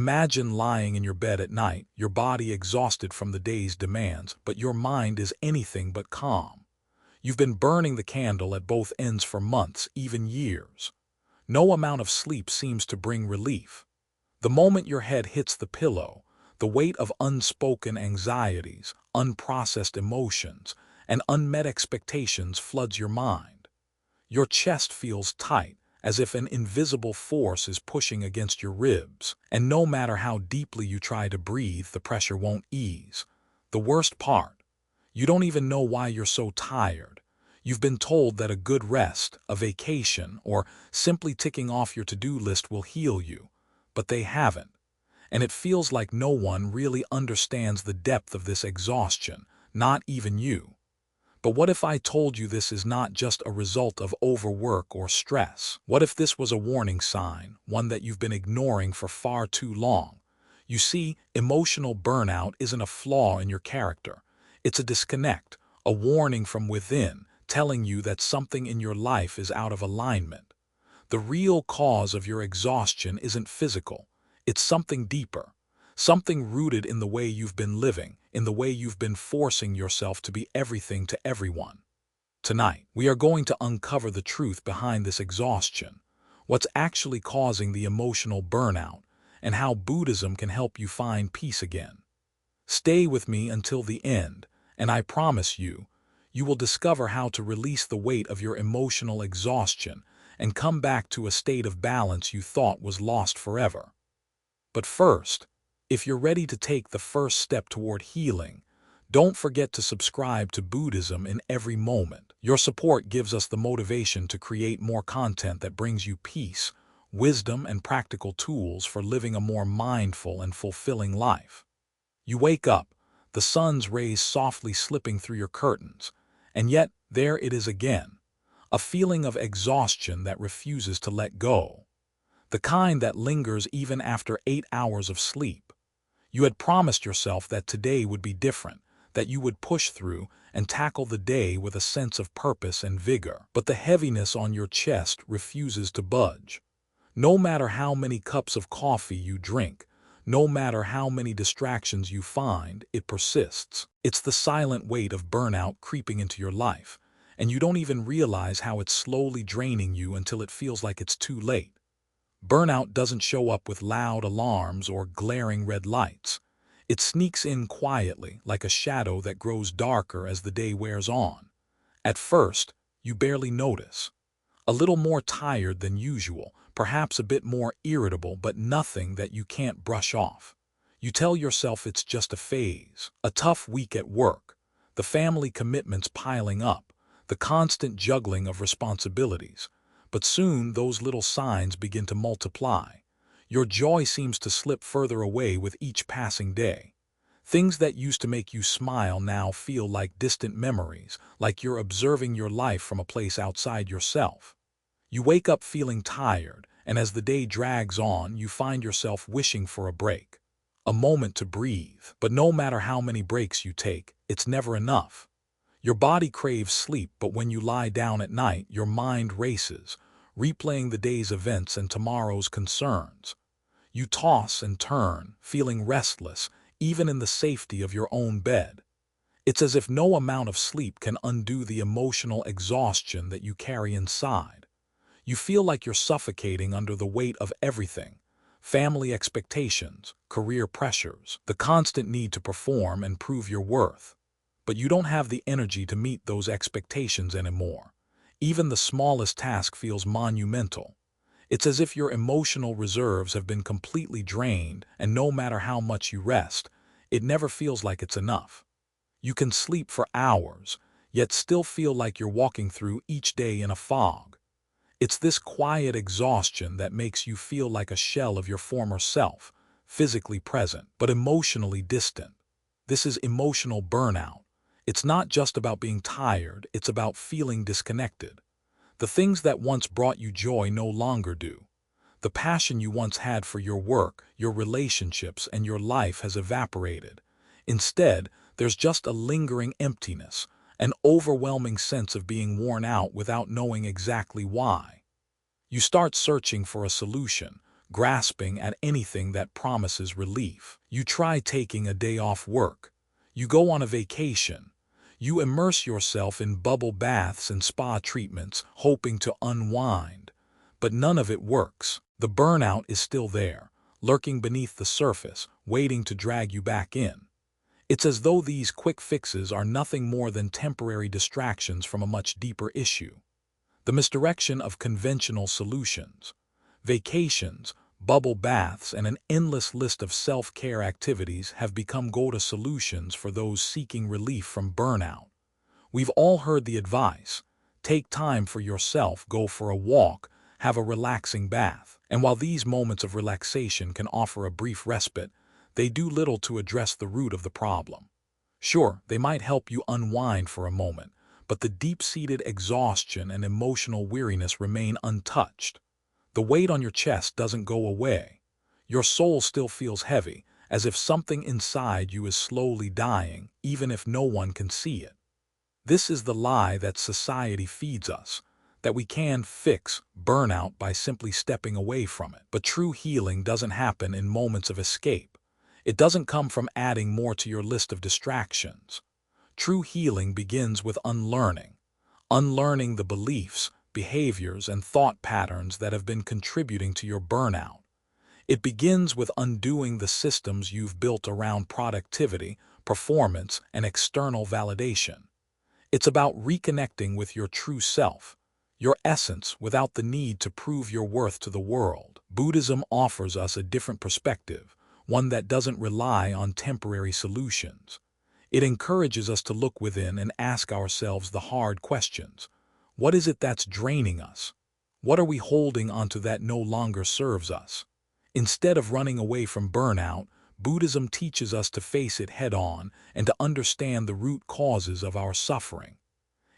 Imagine lying in your bed at night, your body exhausted from the day's demands, but your mind is anything but calm. You've been burning the candle at both ends for months, even years. No amount of sleep seems to bring relief. The moment your head hits the pillow, the weight of unspoken anxieties, unprocessed emotions, and unmet expectations floods your mind. Your chest feels tight, as if an invisible force is pushing against your ribs, and no matter how deeply you try to breathe, the pressure won't ease. The worst part, you don't even know why you're so tired. You've been told that a good rest, a vacation, or simply ticking off your to-do list will heal you, but they haven't. And it feels like no one really understands the depth of this exhaustion, not even you. But what if I told you this is not just a result of overwork or stress? What if this was a warning sign, one that you've been ignoring for far too long? You see, emotional burnout isn't a flaw in your character. It's a disconnect, a warning from within, telling you that something in your life is out of alignment. The real cause of your exhaustion isn't physical. It's something deeper. Something rooted in the way you've been living, in the way you've been forcing yourself to be everything to everyone. Tonight, we are going to uncover the truth behind this exhaustion, what's actually causing the emotional burnout, and how Buddhism can help you find peace again. Stay with me until the end, and I promise you, you will discover how to release the weight of your emotional exhaustion and come back to a state of balance you thought was lost forever. But first, if you're ready to take the first step toward healing, don't forget to subscribe to Buddhism in every moment. Your support gives us the motivation to create more content that brings you peace, wisdom, and practical tools for living a more mindful and fulfilling life. You wake up, the sun's rays softly slipping through your curtains, and yet there it is again, a feeling of exhaustion that refuses to let go. The kind that lingers even after 8 hours of sleep. You had promised yourself that today would be different, that you would push through and tackle the day with a sense of purpose and vigor. But the heaviness on your chest refuses to budge. No matter how many cups of coffee you drink, no matter how many distractions you find, it persists. It's the silent weight of burnout creeping into your life, and you don't even realize how it's slowly draining you until it feels like it's too late. Burnout doesn't show up with loud alarms or glaring red lights. It sneaks in quietly, like a shadow that grows darker as the day wears on. At first, you barely notice. A little more tired than usual, perhaps a bit more irritable, but nothing that you can't brush off. You tell yourself it's just a phase, a tough week at work, the family commitments piling up, the constant juggling of responsibilities. But soon those little signs begin to multiply. Your joy seems to slip further away with each passing day. Things that used to make you smile now feel like distant memories, like you're observing your life from a place outside yourself. You wake up feeling tired, and as the day drags on, you find yourself wishing for a break. A moment to breathe. But no matter how many breaks you take, it's never enough. Your body craves sleep, but when you lie down at night, your mind races, replaying the day's events and tomorrow's concerns. You toss and turn, feeling restless, even in the safety of your own bed. It's as if no amount of sleep can undo the emotional exhaustion that you carry inside. You feel like you're suffocating under the weight of everything: family expectations, career pressures, the constant need to perform and prove your worth. But you don't have the energy to meet those expectations anymore. Even the smallest task feels monumental. It's as if your emotional reserves have been completely drained, and no matter how much you rest, it never feels like it's enough. You can sleep for hours, yet still feel like you're walking through each day in a fog. It's this quiet exhaustion that makes you feel like a shell of your former self, physically present, but emotionally distant. This is emotional burnout. It's not just about being tired, it's about feeling disconnected. The things that once brought you joy no longer do. The passion you once had for your work, your relationships, and your life has evaporated. Instead, there's just a lingering emptiness, an overwhelming sense of being worn out without knowing exactly why. You start searching for a solution, grasping at anything that promises relief. You try taking a day off work. You go on a vacation. You immerse yourself in bubble baths and spa treatments, hoping to unwind. But none of it works. The burnout is still there, lurking beneath the surface, waiting to drag you back in. It's as though these quick fixes are nothing more than temporary distractions from a much deeper issue. The misdirection of conventional solutions. Vacations, bubble baths, and an endless list of self-care activities have become go-to solutions for those seeking relief from burnout. We've all heard the advice: take time for yourself, go for a walk, have a relaxing bath. And while these moments of relaxation can offer a brief respite, they do little to address the root of the problem. Sure, they might help you unwind for a moment, but the deep-seated exhaustion and emotional weariness remain untouched. The weight on your chest doesn't go away. Your soul still feels heavy, as if something inside you is slowly dying, even if no one can see it. This is the lie that society feeds us, that we can fix burnout by simply stepping away from it. But true healing doesn't happen in moments of escape. It doesn't come from adding more to your list of distractions. True healing begins with unlearning the beliefs, behaviors, and thought patterns that have been contributing to your burnout. It begins with undoing the systems you've built around productivity, performance, and external validation. It's about reconnecting with your true self, your essence, without the need to prove your worth to the world. Buddhism offers us a different perspective, one that doesn't rely on temporary solutions. It encourages us to look within and ask ourselves the hard questions. What is it that's draining us? What are we holding onto that no longer serves us? Instead of running away from burnout, Buddhism teaches us to face it head-on and to understand the root causes of our suffering.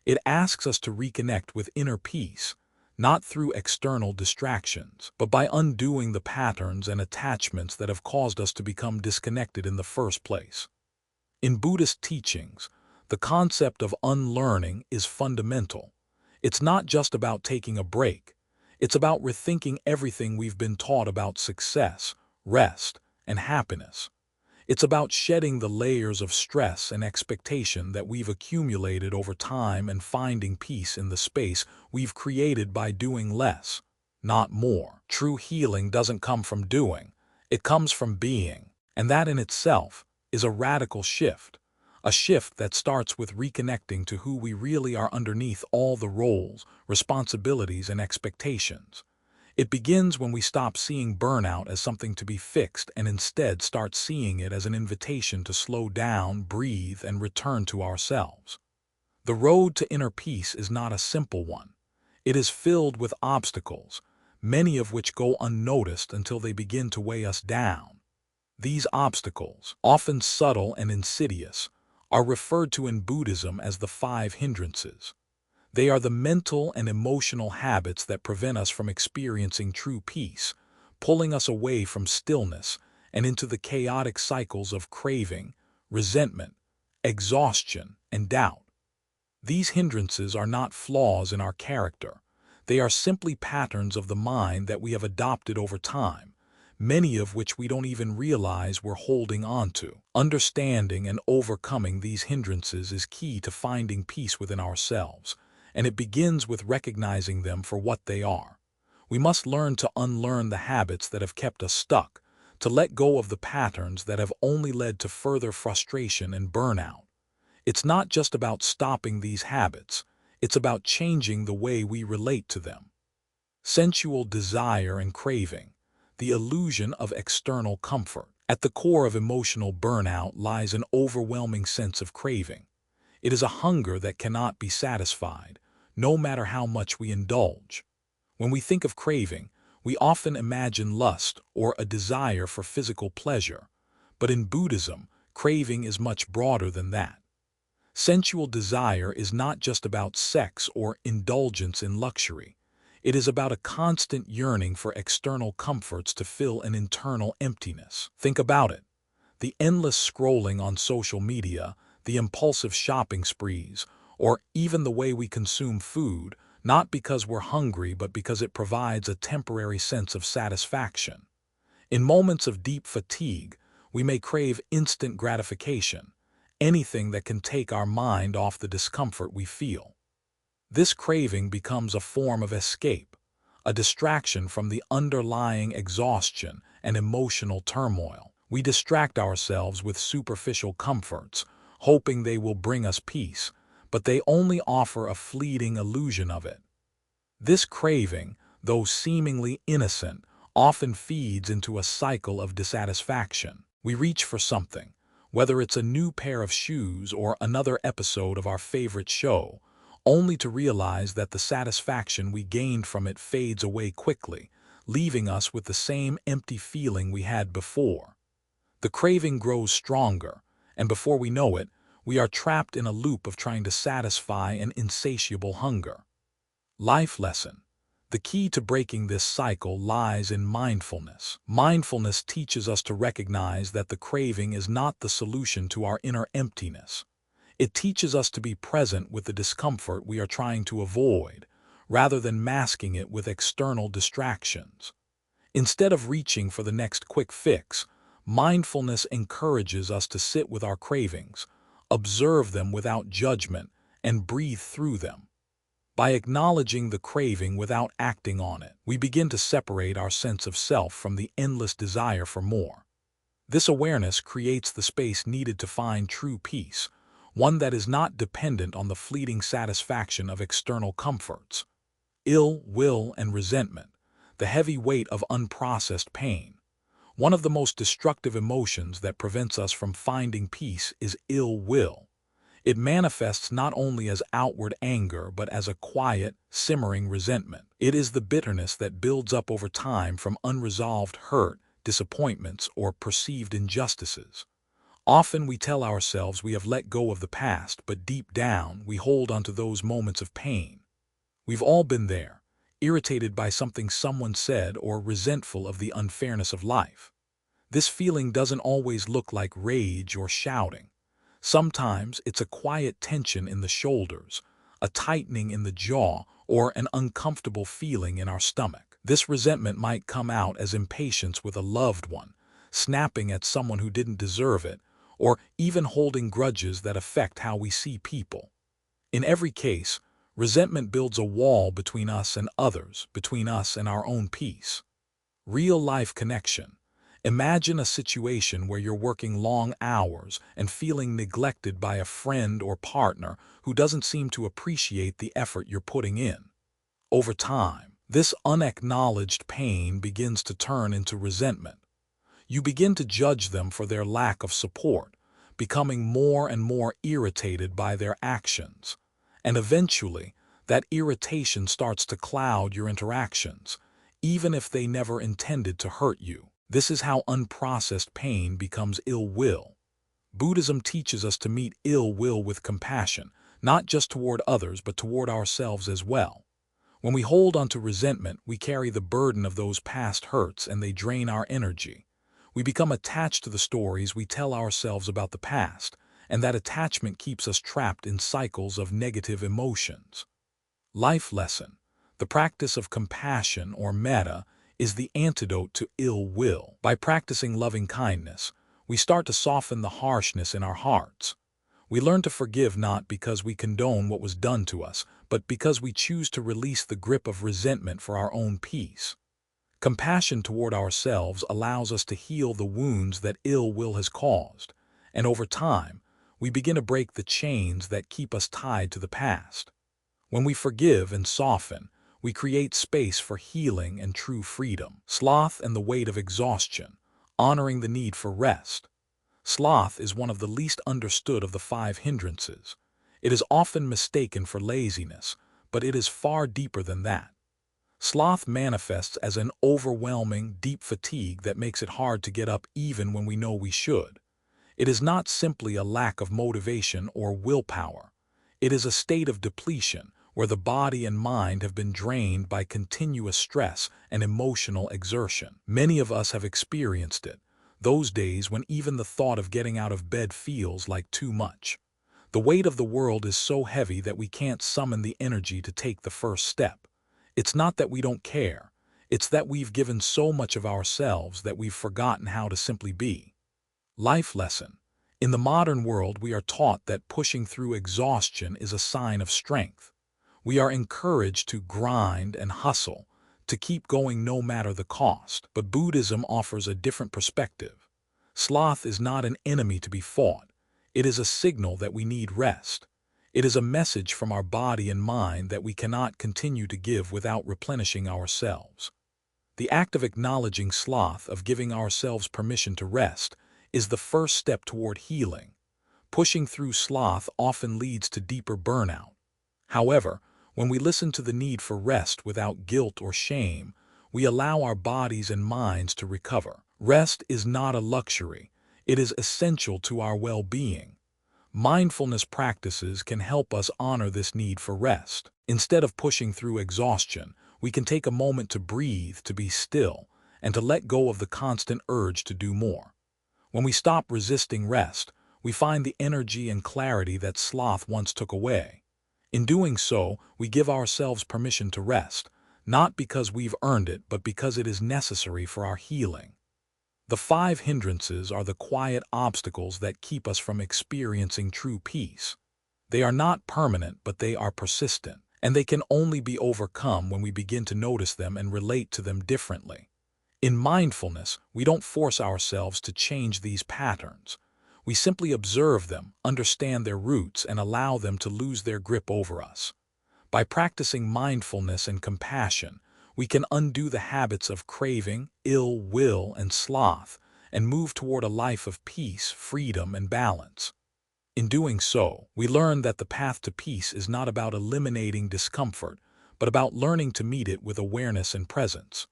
It asks us to reconnect with inner peace, not through external distractions, but by undoing the patterns and attachments that have caused us to become disconnected in the first place. In Buddhist teachings, the concept of unlearning is fundamental. It's not just about taking a break. It's about rethinking everything we've been taught about success, rest, and happiness. It's about shedding the layers of stress and expectation that we've accumulated over time and finding peace in the space we've created by doing less, not more. True healing doesn't come from doing, it comes from being. And that in itself is a radical shift. A shift that starts with reconnecting to who we really are underneath all the roles, responsibilities, and expectations. It begins when we stop seeing burnout as something to be fixed and instead start seeing it as an invitation to slow down, breathe, and return to ourselves. The road to inner peace is not a simple one. It is filled with obstacles, many of which go unnoticed until they begin to weigh us down. These obstacles, often subtle and insidious, are referred to in Buddhism as the 5 hindrances. They are the mental and emotional habits that prevent us from experiencing true peace, pulling us away from stillness and into the chaotic cycles of craving, resentment, exhaustion, and doubt. These hindrances are not flaws in our character. They are simply patterns of the mind that we have adopted over time, many of which we don't even realize we're holding on to. Understanding and overcoming these hindrances is key to finding peace within ourselves, and it begins with recognizing them for what they are. We must learn to unlearn the habits that have kept us stuck, to let go of the patterns that have only led to further frustration and burnout. It's not just about stopping these habits, it's about changing the way we relate to them. Sensual desire and craving, the illusion of external comfort. At the core of emotional burnout lies an overwhelming sense of craving. It is a hunger that cannot be satisfied, no matter how much we indulge. When we think of craving, we often imagine lust or a desire for physical pleasure, but in Buddhism, craving is much broader than that. Sensual desire is not just about sex or indulgence in luxury. It is about a constant yearning for external comforts to fill an internal emptiness. Think about it. The endless scrolling on social media, the impulsive shopping sprees, or even the way we consume food, not because we're hungry, but because it provides a temporary sense of satisfaction. In moments of deep fatigue, we may crave instant gratification, anything that can take our mind off the discomfort we feel. This craving becomes a form of escape, a distraction from the underlying exhaustion and emotional turmoil. We distract ourselves with superficial comforts, hoping they will bring us peace, but they only offer a fleeting illusion of it. This craving, though seemingly innocent, often feeds into a cycle of dissatisfaction. We reach for something, whether it's a new pair of shoes or another episode of our favorite show, only to realize that the satisfaction we gained from it fades away quickly, leaving us with the same empty feeling we had before. The craving grows stronger, and before we know it, we are trapped in a loop of trying to satisfy an insatiable hunger. Life lesson. The key to breaking this cycle lies in mindfulness. Mindfulness teaches us to recognize that the craving is not the solution to our inner emptiness. It teaches us to be present with the discomfort we are trying to avoid, rather than masking it with external distractions. Instead of reaching for the next quick fix, mindfulness encourages us to sit with our cravings, observe them without judgment, and breathe through them. By acknowledging the craving without acting on it, we begin to separate our sense of self from the endless desire for more. This awareness creates the space needed to find true peace, one that is not dependent on the fleeting satisfaction of external comforts. Ill will and resentment, the heavy weight of unprocessed pain. One of the most destructive emotions that prevents us from finding peace is ill will. It manifests not only as outward anger but as a quiet, simmering resentment. It is the bitterness that builds up over time from unresolved hurt, disappointments, or perceived injustices. Often we tell ourselves we have let go of the past, but deep down we hold onto those moments of pain. We've all been there, irritated by something someone said or resentful of the unfairness of life. This feeling doesn't always look like rage or shouting. Sometimes it's a quiet tension in the shoulders, a tightening in the jaw, or an uncomfortable feeling in our stomach. This resentment might come out as impatience with a loved one, snapping at someone who didn't deserve it, or even holding grudges that affect how we see people. In every case, resentment builds a wall between us and others, between us and our own peace. Real-life connection. Imagine a situation where you're working long hours and feeling neglected by a friend or partner who doesn't seem to appreciate the effort you're putting in. Over time, this unacknowledged pain begins to turn into resentment. You begin to judge them for their lack of support, becoming more and more irritated by their actions. And eventually, that irritation starts to cloud your interactions, even if they never intended to hurt you. This is how unprocessed pain becomes ill will. Buddhism teaches us to meet ill will with compassion, not just toward others but toward ourselves as well. When we hold onto resentment, we carry the burden of those past hurts and they drain our energy. We become attached to the stories we tell ourselves about the past, and that attachment keeps us trapped in cycles of negative emotions. Life lesson. The practice of compassion, or metta, is the antidote to ill will. By practicing loving kindness, we start to soften the harshness in our hearts. We learn to forgive not because we condone what was done to us, but because we choose to release the grip of resentment for our own peace. Compassion toward ourselves allows us to heal the wounds that ill will has caused, and over time, we begin to break the chains that keep us tied to the past. When we forgive and soften, we create space for healing and true freedom. Sloth and the weight of exhaustion, honoring the need for rest. Sloth is one of the least understood of the 5 hindrances. It is often mistaken for laziness, but it is far deeper than that. Sloth manifests as an overwhelming, deep fatigue that makes it hard to get up even when we know we should. It is not simply a lack of motivation or willpower. It is a state of depletion, where the body and mind have been drained by continuous stress and emotional exertion. Many of us have experienced it, those days when even the thought of getting out of bed feels like too much. The weight of the world is so heavy that we can't summon the energy to take the first step. It's not that we don't care. It's that we've given so much of ourselves that we've forgotten how to simply be. Life lesson. In the modern world, we are taught that pushing through exhaustion is a sign of strength. We are encouraged to grind and hustle, to keep going no matter the cost. But Buddhism offers a different perspective. Sloth is not an enemy to be fought. It is a signal that we need rest. It is a message from our body and mind that we cannot continue to give without replenishing ourselves. The act of acknowledging sloth, of giving ourselves permission to rest, is the first step toward healing. Pushing through sloth often leads to deeper burnout. However, when we listen to the need for rest without guilt or shame, we allow our bodies and minds to recover. Rest is not a luxury. It is essential to our well-being. Mindfulness practices can help us honor this need for rest. Instead of pushing through exhaustion, we can take a moment to breathe, to be still, and to let go of the constant urge to do more. When we stop resisting rest, we find the energy and clarity that sloth once took away. In doing so, we give ourselves permission to rest, not because we've earned it, but because it is necessary for our healing. The 5 hindrances are the quiet obstacles that keep us from experiencing true peace. They are not permanent, but they are persistent, and they can only be overcome when we begin to notice them and relate to them differently. In mindfulness, we don't force ourselves to change these patterns. We simply observe them, understand their roots, and allow them to lose their grip over us. By practicing mindfulness and compassion, we can undo the habits of craving, ill will, and sloth, and move toward a life of peace, freedom, and balance. In doing so, we learn that the path to peace is not about eliminating discomfort, but about learning to meet it with awareness and presence.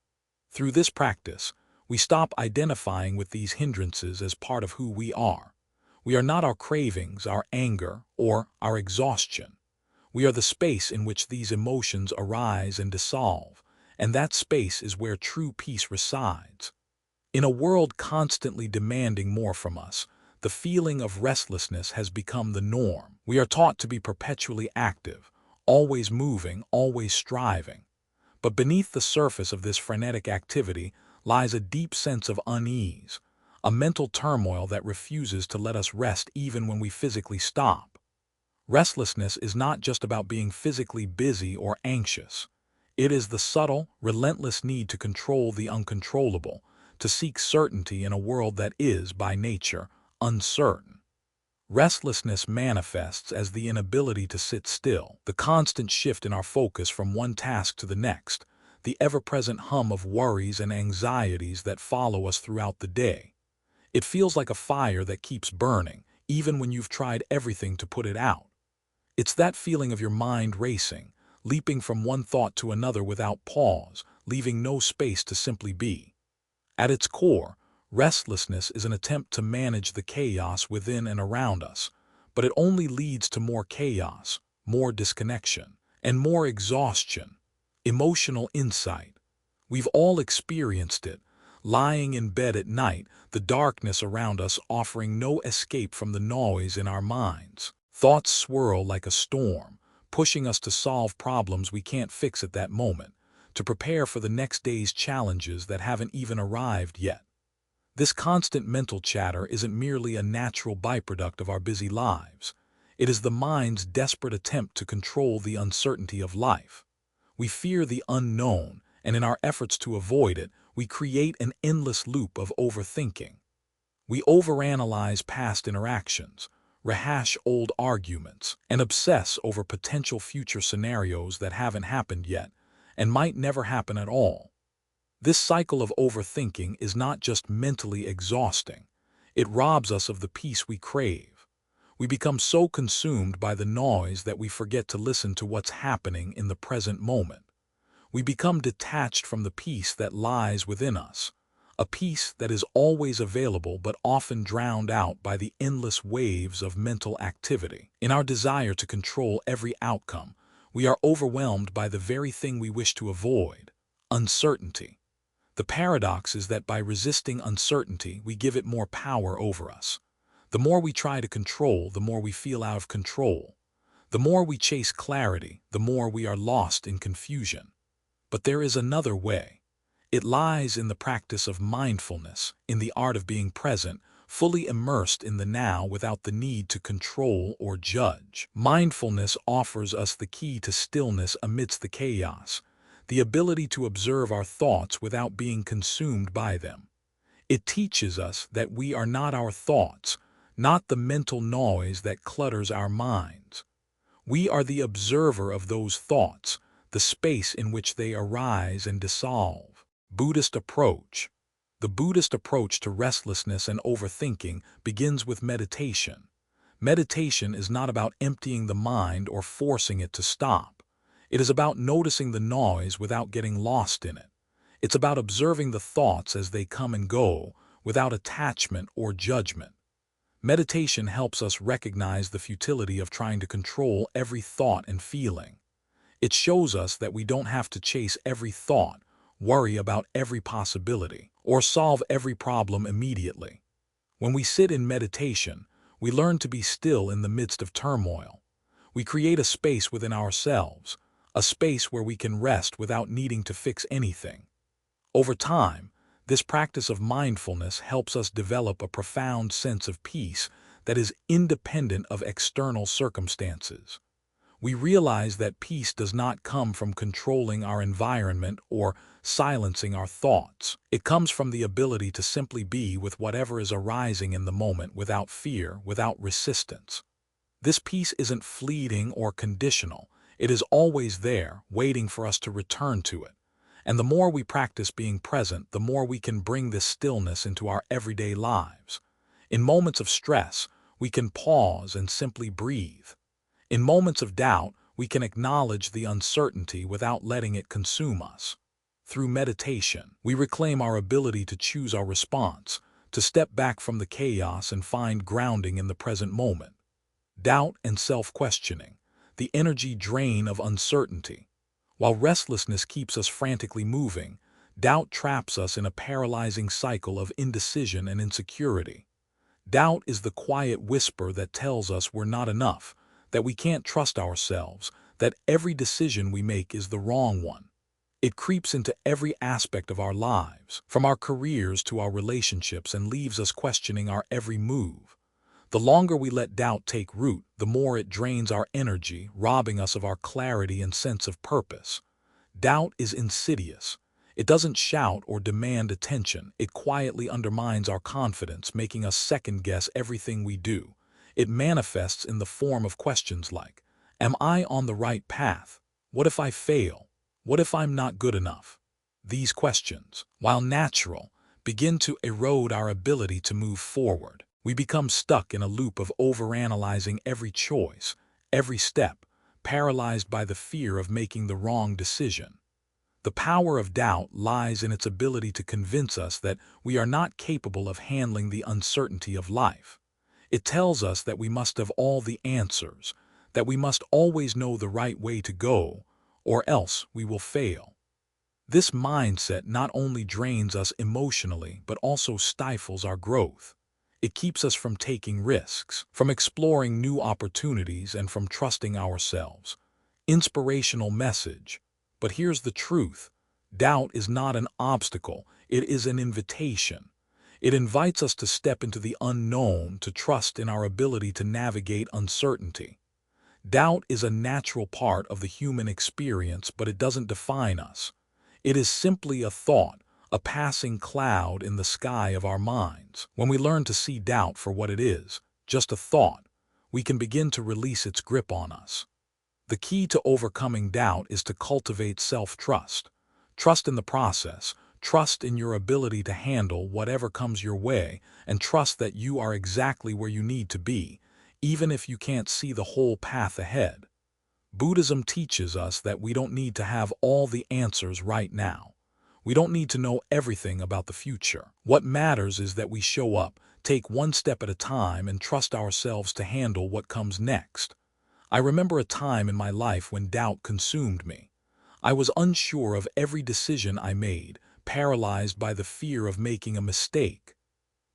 Through this practice, we stop identifying with these hindrances as part of who we are. We are not our cravings, our anger, or our exhaustion. We are the space in which these emotions arise and dissolve, and that space is where true peace resides. In a world constantly demanding more from us, the feeling of restlessness has become the norm. We are taught to be perpetually active, always moving, always striving. But beneath the surface of this frenetic activity lies a deep sense of unease, a mental turmoil that refuses to let us rest even when we physically stop. Restlessness is not just about being physically busy or anxious. It is the subtle, relentless need to control the uncontrollable, to seek certainty in a world that is, by nature, uncertain. Restlessness manifests as the inability to sit still, the constant shift in our focus from one task to the next, the ever-present hum of worries and anxieties that follow us throughout the day. It feels like a fire that keeps burning, even when you've tried everything to put it out. It's that feeling of your mind racing, leaping from one thought to another without pause, leaving no space to simply be. At its core, restlessness is an attempt to manage the chaos within and around us, but it only leads to more chaos, more disconnection, and more exhaustion. Emotional insight. We've all experienced it, lying in bed at night, the darkness around us offering no escape from the noise in our minds. Thoughts swirl like a storm, pushing us to solve problems we can't fix at that moment, to prepare for the next day's challenges that haven't even arrived yet. This constant mental chatter isn't merely a natural byproduct of our busy lives. It is the mind's desperate attempt to control the uncertainty of life. We fear the unknown, and in our efforts to avoid it, we create an endless loop of overthinking. We overanalyze past interactions, rehash old arguments, and obsess over potential future scenarios that haven't happened yet, and might never happen at all. This cycle of overthinking is not just mentally exhausting. It robs us of the peace we crave. We become so consumed by the noise that we forget to listen to what's happening in the present moment. We become detached from the peace that lies within us, a peace that is always available but often drowned out by the endless waves of mental activity. In our desire to control every outcome, we are overwhelmed by the very thing we wish to avoid: uncertainty. The paradox is that by resisting uncertainty, we give it more power over us. The more we try to control, the more we feel out of control. The more we chase clarity, the more we are lost in confusion. But there is another way. It lies in the practice of mindfulness, in the art of being present, fully immersed in the now without the need to control or judge. Mindfulness offers us the key to stillness amidst the chaos, the ability to observe our thoughts without being consumed by them. It teaches us that we are not our thoughts, not the mental noise that clutters our minds. We are the observer of those thoughts, the space in which they arise and dissolve. Buddhist approach. The Buddhist approach to restlessness and overthinking begins with meditation. Meditation is not about emptying the mind or forcing it to stop. It is about noticing the noise without getting lost in it. It's about observing the thoughts as they come and go, without attachment or judgment. Meditation helps us recognize the futility of trying to control every thought and feeling. It shows us that we don't have to chase every thought, worry about every possibility, or solve every problem immediately. When we sit in meditation, we learn to be still in the midst of turmoil. We create a space within ourselves, a space where we can rest without needing to fix anything. Over time, this practice of mindfulness helps us develop a profound sense of peace that is independent of external circumstances. We realize that peace does not come from controlling our environment or silencing our thoughts. It comes from the ability to simply be with whatever is arising in the moment without fear, without resistance. This peace isn't fleeting or conditional. It is always there, waiting for us to return to it. And the more we practice being present, the more we can bring this stillness into our everyday lives. In moments of stress, we can pause and simply breathe. In moments of doubt, we can acknowledge the uncertainty without letting it consume us. Through meditation, we reclaim our ability to choose our response, to step back from the chaos and find grounding in the present moment. Doubt and self-questioning, the energy drain of uncertainty. While restlessness keeps us frantically moving, doubt traps us in a paralyzing cycle of indecision and insecurity. Doubt is the quiet whisper that tells us we're not enough, that we can't trust ourselves, that every decision we make is the wrong one. It creeps into every aspect of our lives, from our careers to our relationships, and leaves us questioning our every move. The longer we let doubt take root, the more it drains our energy, robbing us of our clarity and sense of purpose. Doubt is insidious. It doesn't shout or demand attention. It quietly undermines our confidence, making us second-guess everything we do. It manifests in the form of questions like, am I on the right path? What if I fail? What if I'm not good enough? These questions, while natural, begin to erode our ability to move forward. We become stuck in a loop of overanalyzing every choice, every step, paralyzed by the fear of making the wrong decision. The power of doubt lies in its ability to convince us that we are not capable of handling the uncertainty of life. It tells us that we must have all the answers, that we must always know the right way to go, or else we will fail. This mindset not only drains us emotionally, but also stifles our growth. It keeps us from taking risks, from exploring new opportunities, and from trusting ourselves. Inspirational message. But here's the truth. Doubt is not an obstacle, it is an invitation. It invites us to step into the unknown, to trust in our ability to navigate uncertainty. Doubt is a natural part of the human experience, but it doesn't define us. It is simply a thought, a passing cloud in the sky of our minds. When we learn to see doubt for what it is, just a thought, we can begin to release its grip on us. The key to overcoming doubt is to cultivate self-trust. Trust in the process, trust in your ability to handle whatever comes your way, and trust that you are exactly where you need to be, even if you can't see the whole path ahead. Buddhism teaches us that we don't need to have all the answers right now. We don't need to know everything about the future. What matters is that we show up, take one step at a time, and trust ourselves to handle what comes next. I remember a time in my life when doubt consumed me. I was unsure of every decision I made, paralyzed by the fear of making a mistake.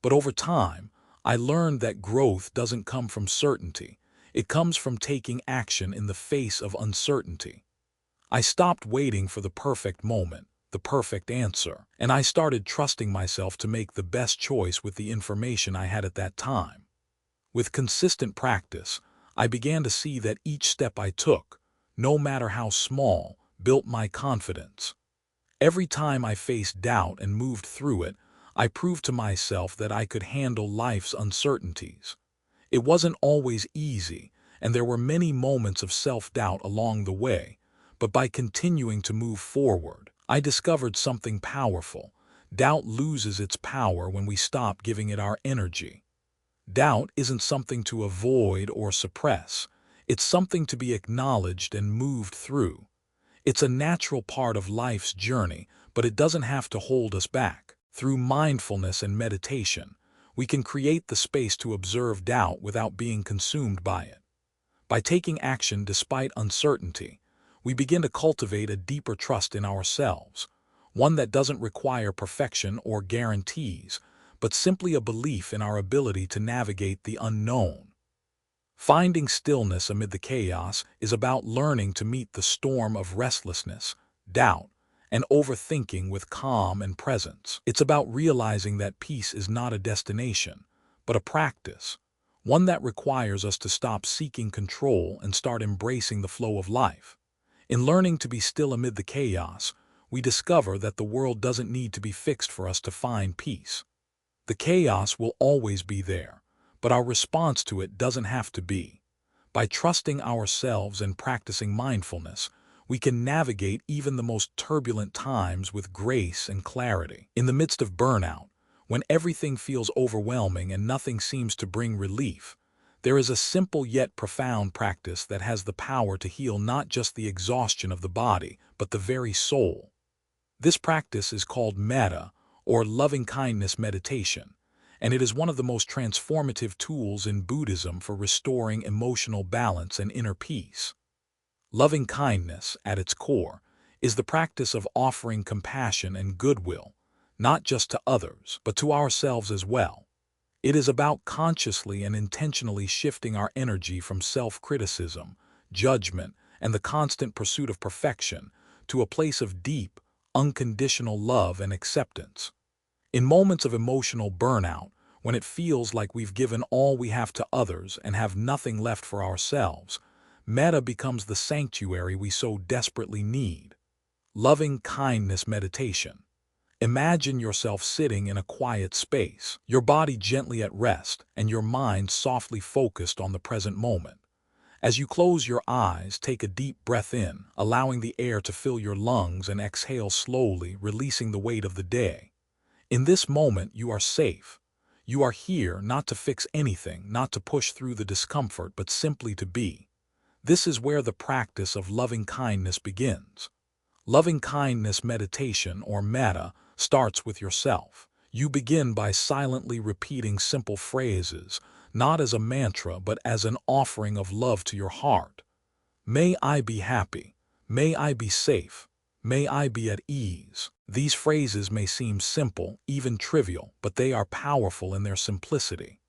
But over time, I learned that growth doesn't come from certainty. It comes from taking action in the face of uncertainty. I stopped waiting for the perfect moment, the perfect answer, and I started trusting myself to make the best choice with the information I had at that time. With consistent practice, I began to see that each step I took, no matter how small, built my confidence. Every time I faced doubt and moved through it, I proved to myself that I could handle life's uncertainties. It wasn't always easy, and there were many moments of self-doubt along the way, but by continuing to move forward, I discovered something powerful. Doubt loses its power when we stop giving it our energy. Doubt isn't something to avoid or suppress. It's something to be acknowledged and moved through. It's a natural part of life's journey, but it doesn't have to hold us back. Through mindfulness and meditation, we can create the space to observe doubt without being consumed by it. By taking action despite uncertainty, we begin to cultivate a deeper trust in ourselves, one that doesn't require perfection or guarantees, but simply a belief in our ability to navigate the unknown. Finding stillness amid the chaos is about learning to meet the storm of restlessness, doubt, and overthinking with calm and presence. It's about realizing that peace is not a destination, but a practice, one that requires us to stop seeking control and start embracing the flow of life. In learning to be still amid the chaos, we discover that the world doesn't need to be fixed for us to find peace. The chaos will always be there, but our response to it doesn't have to be. By trusting ourselves and practicing mindfulness, we can navigate even the most turbulent times with grace and clarity. In the midst of burnout, when everything feels overwhelming and nothing seems to bring relief, there is a simple yet profound practice that has the power to heal not just the exhaustion of the body, but the very soul. This practice is called metta, or loving-kindness meditation, and it is one of the most transformative tools in Buddhism for restoring emotional balance and inner peace. Loving-kindness, at its core, is the practice of offering compassion and goodwill, not just to others, but to ourselves as well. It is about consciously and intentionally shifting our energy from self-criticism, judgment, and the constant pursuit of perfection to a place of deep, unconditional love and acceptance. In moments of emotional burnout, when it feels like we've given all we have to others and have nothing left for ourselves, metta becomes the sanctuary we so desperately need. Loving kindness meditation. Imagine yourself sitting in a quiet space, your body gently at rest and your mind softly focused on the present moment. As you close your eyes, take a deep breath in, allowing the air to fill your lungs, and exhale slowly, releasing the weight of the day. In this moment, you are safe. You are here not to fix anything, not to push through the discomfort, but simply to be. This is where the practice of loving kindness begins. Loving kindness meditation, or metta, starts with yourself. You begin by silently repeating simple phrases, not as a mantra but as an offering of love to your heart. May I be happy. May I be safe. May I be at ease. These phrases may seem simple, even trivial, but they are powerful in their simplicity.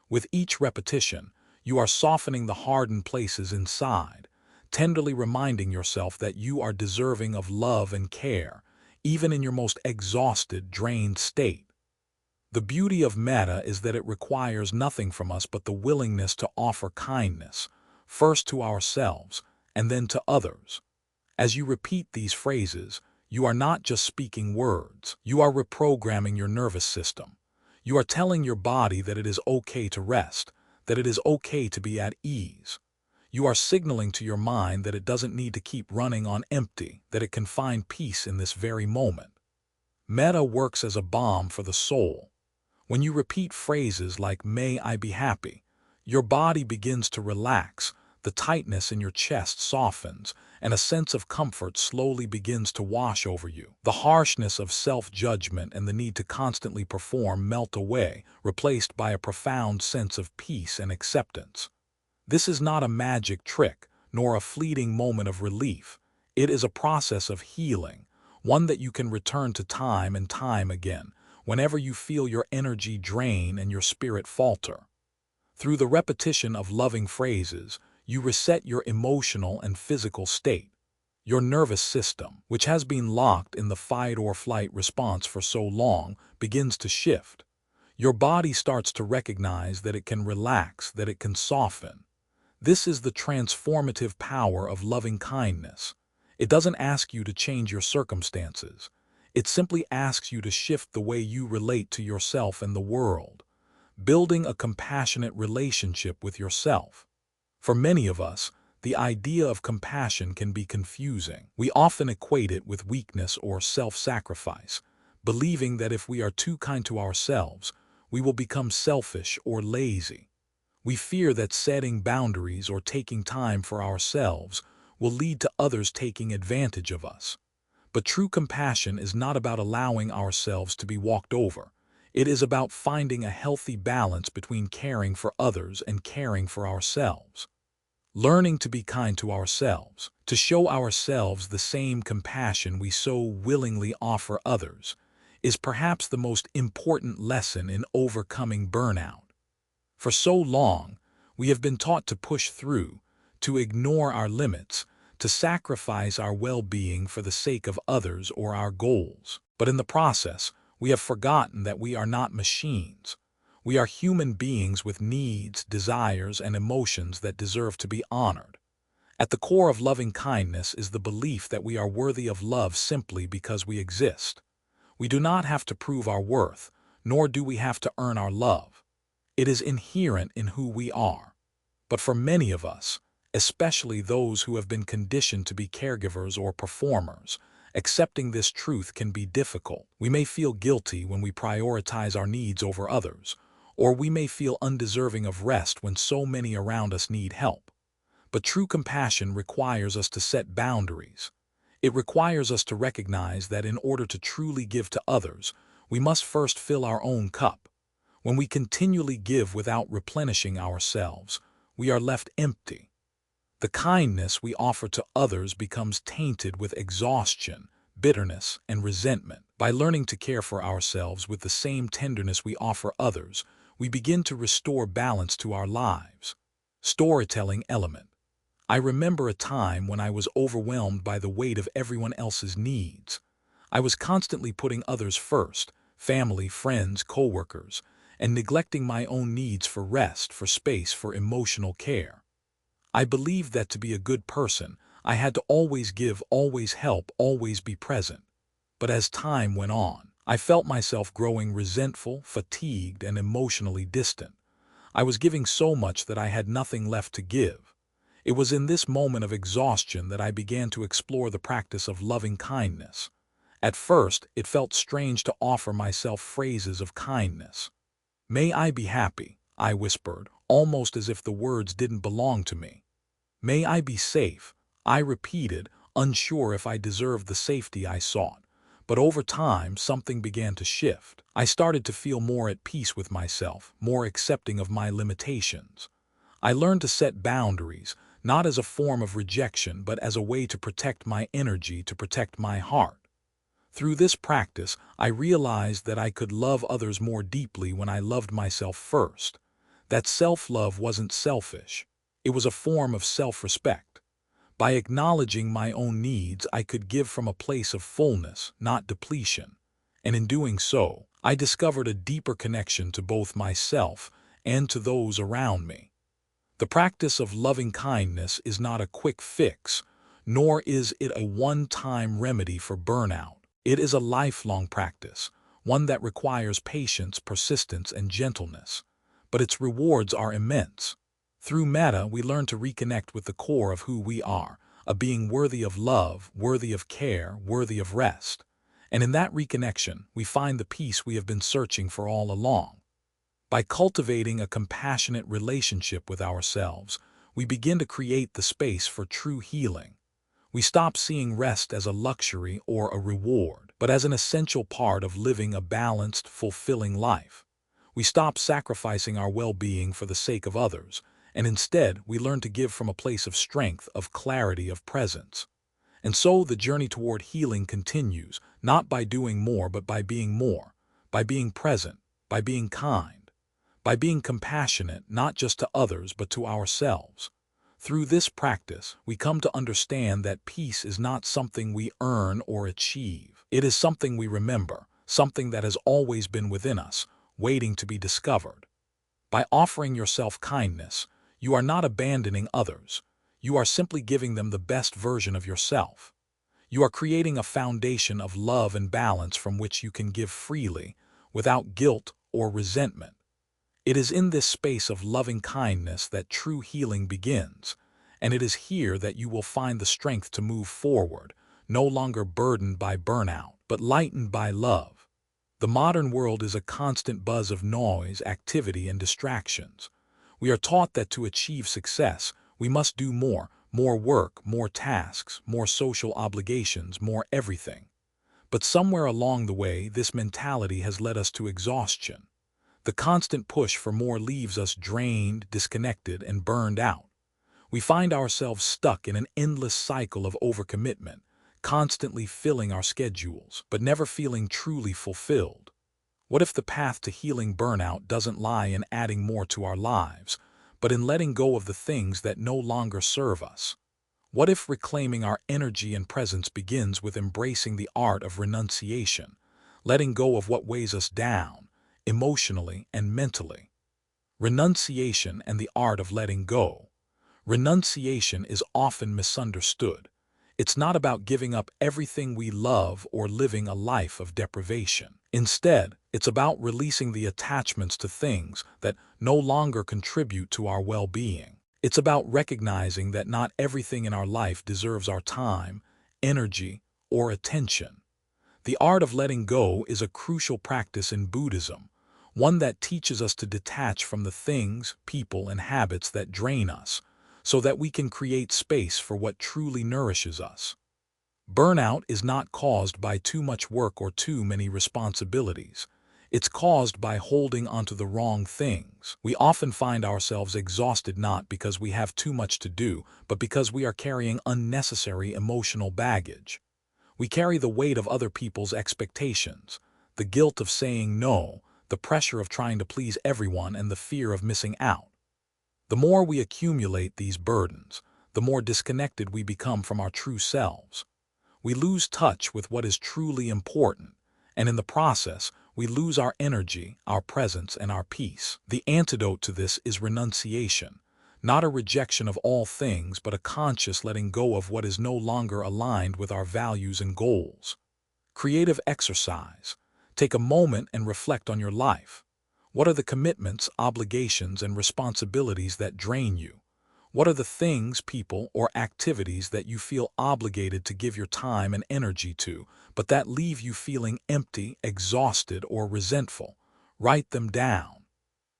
With each repetition, you are softening the hardened places inside, tenderly reminding yourself that you are deserving of love and care, even in your most exhausted, drained state. The beauty of metta is that it requires nothing from us but the willingness to offer kindness, first to ourselves and then to others. As you repeat these phrases, you are not just speaking words, you are reprogramming your nervous system. You are telling your body that it is okay to rest, that it is okay to be at ease. You are signaling to your mind that it doesn't need to keep running on empty, that it can find peace in this very moment. Metta works as a balm for the soul. When you repeat phrases like "May I be happy," your body begins to relax, the tightness in your chest softens, and a sense of comfort slowly begins to wash over you. The harshness of self-judgment and the need to constantly perform melt away, replaced by a profound sense of peace and acceptance. This is not a magic trick, nor a fleeting moment of relief. It is a process of healing, one that you can return to time and time again, whenever you feel your energy drain and your spirit falter. Through the repetition of loving phrases, you reset your emotional and physical state. Your nervous system, which has been locked in the fight or flight response for so long, begins to shift. Your body starts to recognize that it can relax, that it can soften. This is the transformative power of loving kindness. It doesn't ask you to change your circumstances. It simply asks you to shift the way you relate to yourself and the world, building a compassionate relationship with yourself. For many of us, the idea of compassion can be confusing. We often equate it with weakness or self-sacrifice, believing that if we are too kind to ourselves, we will become selfish or lazy. We fear that setting boundaries or taking time for ourselves will lead to others taking advantage of us. But true compassion is not about allowing ourselves to be walked over. It is about finding a healthy balance between caring for others and caring for ourselves. Learning to be kind to ourselves, to show ourselves the same compassion we so willingly offer others, is perhaps the most important lesson in overcoming burnout. For so long, we have been taught to push through, to ignore our limits, to sacrifice our well-being for the sake of others or our goals. But in the process, we have forgotten that we are not machines. We are human beings with needs, desires, and emotions that deserve to be honored. At the core of loving kindness is the belief that we are worthy of love simply because we exist. We do not have to prove our worth, nor do we have to earn our love. It is inherent in who we are. But for many of us, especially those who have been conditioned to be caregivers or performers, accepting this truth can be difficult. We may feel guilty when we prioritize our needs over others, or we may feel undeserving of rest when so many around us need help. But true compassion requires us to set boundaries. It requires us to recognize that in order to truly give to others, we must first fill our own cup. When we continually give without replenishing ourselves, we are left empty. The kindness we offer to others becomes tainted with exhaustion, bitterness, and resentment. By learning to care for ourselves with the same tenderness we offer others, we begin to restore balance to our lives. Storytelling element. I remember a time when I was overwhelmed by the weight of everyone else's needs. I was constantly putting others first, family, friends, coworkers, and neglecting my own needs for rest, for space, for emotional care. I believed that to be a good person, I had to always give, always help, always be present. But as time went on, I felt myself growing resentful, fatigued, and emotionally distant. I was giving so much that I had nothing left to give. It was in this moment of exhaustion that I began to explore the practice of loving kindness. At first, it felt strange to offer myself phrases of kindness. "May I be happy," I whispered, almost as if the words didn't belong to me. "May I be safe," I repeated, unsure if I deserved the safety I sought. But over time, something began to shift. I started to feel more at peace with myself, more accepting of my limitations. I learned to set boundaries, not as a form of rejection, but as a way to protect my energy, to protect my heart. Through this practice, I realized that I could love others more deeply when I loved myself first. That self-love wasn't selfish. It was a form of self-respect. By acknowledging my own needs, I could give from a place of fullness, not depletion. And in doing so, I discovered a deeper connection to both myself and to those around me. The practice of loving kindness is not a quick fix, nor is it a one-time remedy for burnout. It is a lifelong practice, one that requires patience, persistence, and gentleness. But its rewards are immense. Through metta, we learn to reconnect with the core of who we are, a being worthy of love, worthy of care, worthy of rest. And in that reconnection, we find the peace we have been searching for all along. By cultivating a compassionate relationship with ourselves, we begin to create the space for true healing. We stop seeing rest as a luxury or a reward, but as an essential part of living a balanced, fulfilling life. We stop sacrificing our well-being for the sake of others, and instead we learn to give from a place of strength, of clarity, of presence. And so the journey toward healing continues, not by doing more but by being more, by being present, by being kind, by being compassionate not just to others but to ourselves. Through this practice, we come to understand that peace is not something we earn or achieve. It is something we remember, something that has always been within us, waiting to be discovered. By offering yourself kindness, you are not abandoning others. You are simply giving them the best version of yourself. You are creating a foundation of love and balance from which you can give freely, without guilt or resentment. It is in this space of loving kindness that true healing begins, and it is here that you will find the strength to move forward, no longer burdened by burnout, but lightened by love. The modern world is a constant buzz of noise, activity, and distractions. We are taught that to achieve success, we must do more work, more tasks, more social obligations, more everything. But somewhere along the way, this mentality has led us to exhaustion. The constant push for more leaves us drained, disconnected, and burned out. We find ourselves stuck in an endless cycle of overcommitment, constantly filling our schedules, but never feeling truly fulfilled. What if the path to healing burnout doesn't lie in adding more to our lives, but in letting go of the things that no longer serve us? What if reclaiming our energy and presence begins with embracing the art of renunciation, letting go of what weighs us down, emotionally and mentally? Renunciation and the art of letting go. Renunciation is often misunderstood. It's not about giving up everything we love or living a life of deprivation. Instead, it's about releasing the attachments to things that no longer contribute to our well-being. It's about recognizing that not everything in our life deserves our time, energy, or attention. The art of letting go is a crucial practice in Buddhism, one that teaches us to detach from the things, people, and habits that drain us, so that we can create space for what truly nourishes us. Burnout is not caused by too much work or too many responsibilities. It's caused by holding onto the wrong things. We often find ourselves exhausted not because we have too much to do, but because we are carrying unnecessary emotional baggage. We carry the weight of other people's expectations, the guilt of saying no, the pressure of trying to please everyone, and the fear of missing out. The more we accumulate these burdens, the more disconnected we become from our true selves. We lose touch with what is truly important, and in the process, we lose our energy, our presence, and our peace. The antidote to this is renunciation, not a rejection of all things, but a conscious letting go of what is no longer aligned with our values and goals. Creative exercise. Take a moment and reflect on your life. What are the commitments, obligations, and responsibilities that drain you? What are the things, people, or activities that you feel obligated to give your time and energy to, but that leave you feeling empty, exhausted, or resentful? Write them down.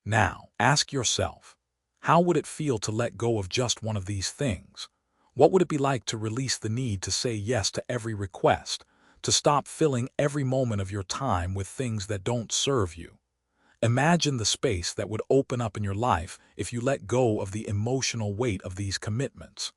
Now, ask yourself, how would it feel to let go of just one of these things? What would it be like to release the need to say yes to every request, to stop filling every moment of your time with things that don't serve you? Imagine the space that would open up in your life if you let go of the emotional weight of these commitments.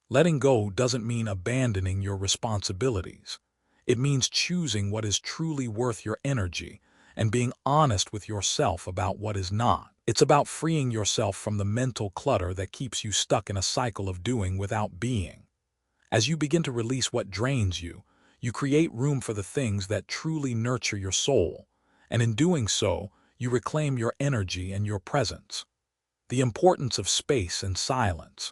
Letting go doesn't mean abandoning your responsibilities. It means choosing what is truly worth your energy and being honest with yourself about what is not. It's about freeing yourself from the mental clutter that keeps you stuck in a cycle of doing without being. As you begin to release what drains you, you create room for the things that truly nurture your soul, and in doing so, you reclaim your energy and your presence. The importance of space and silence.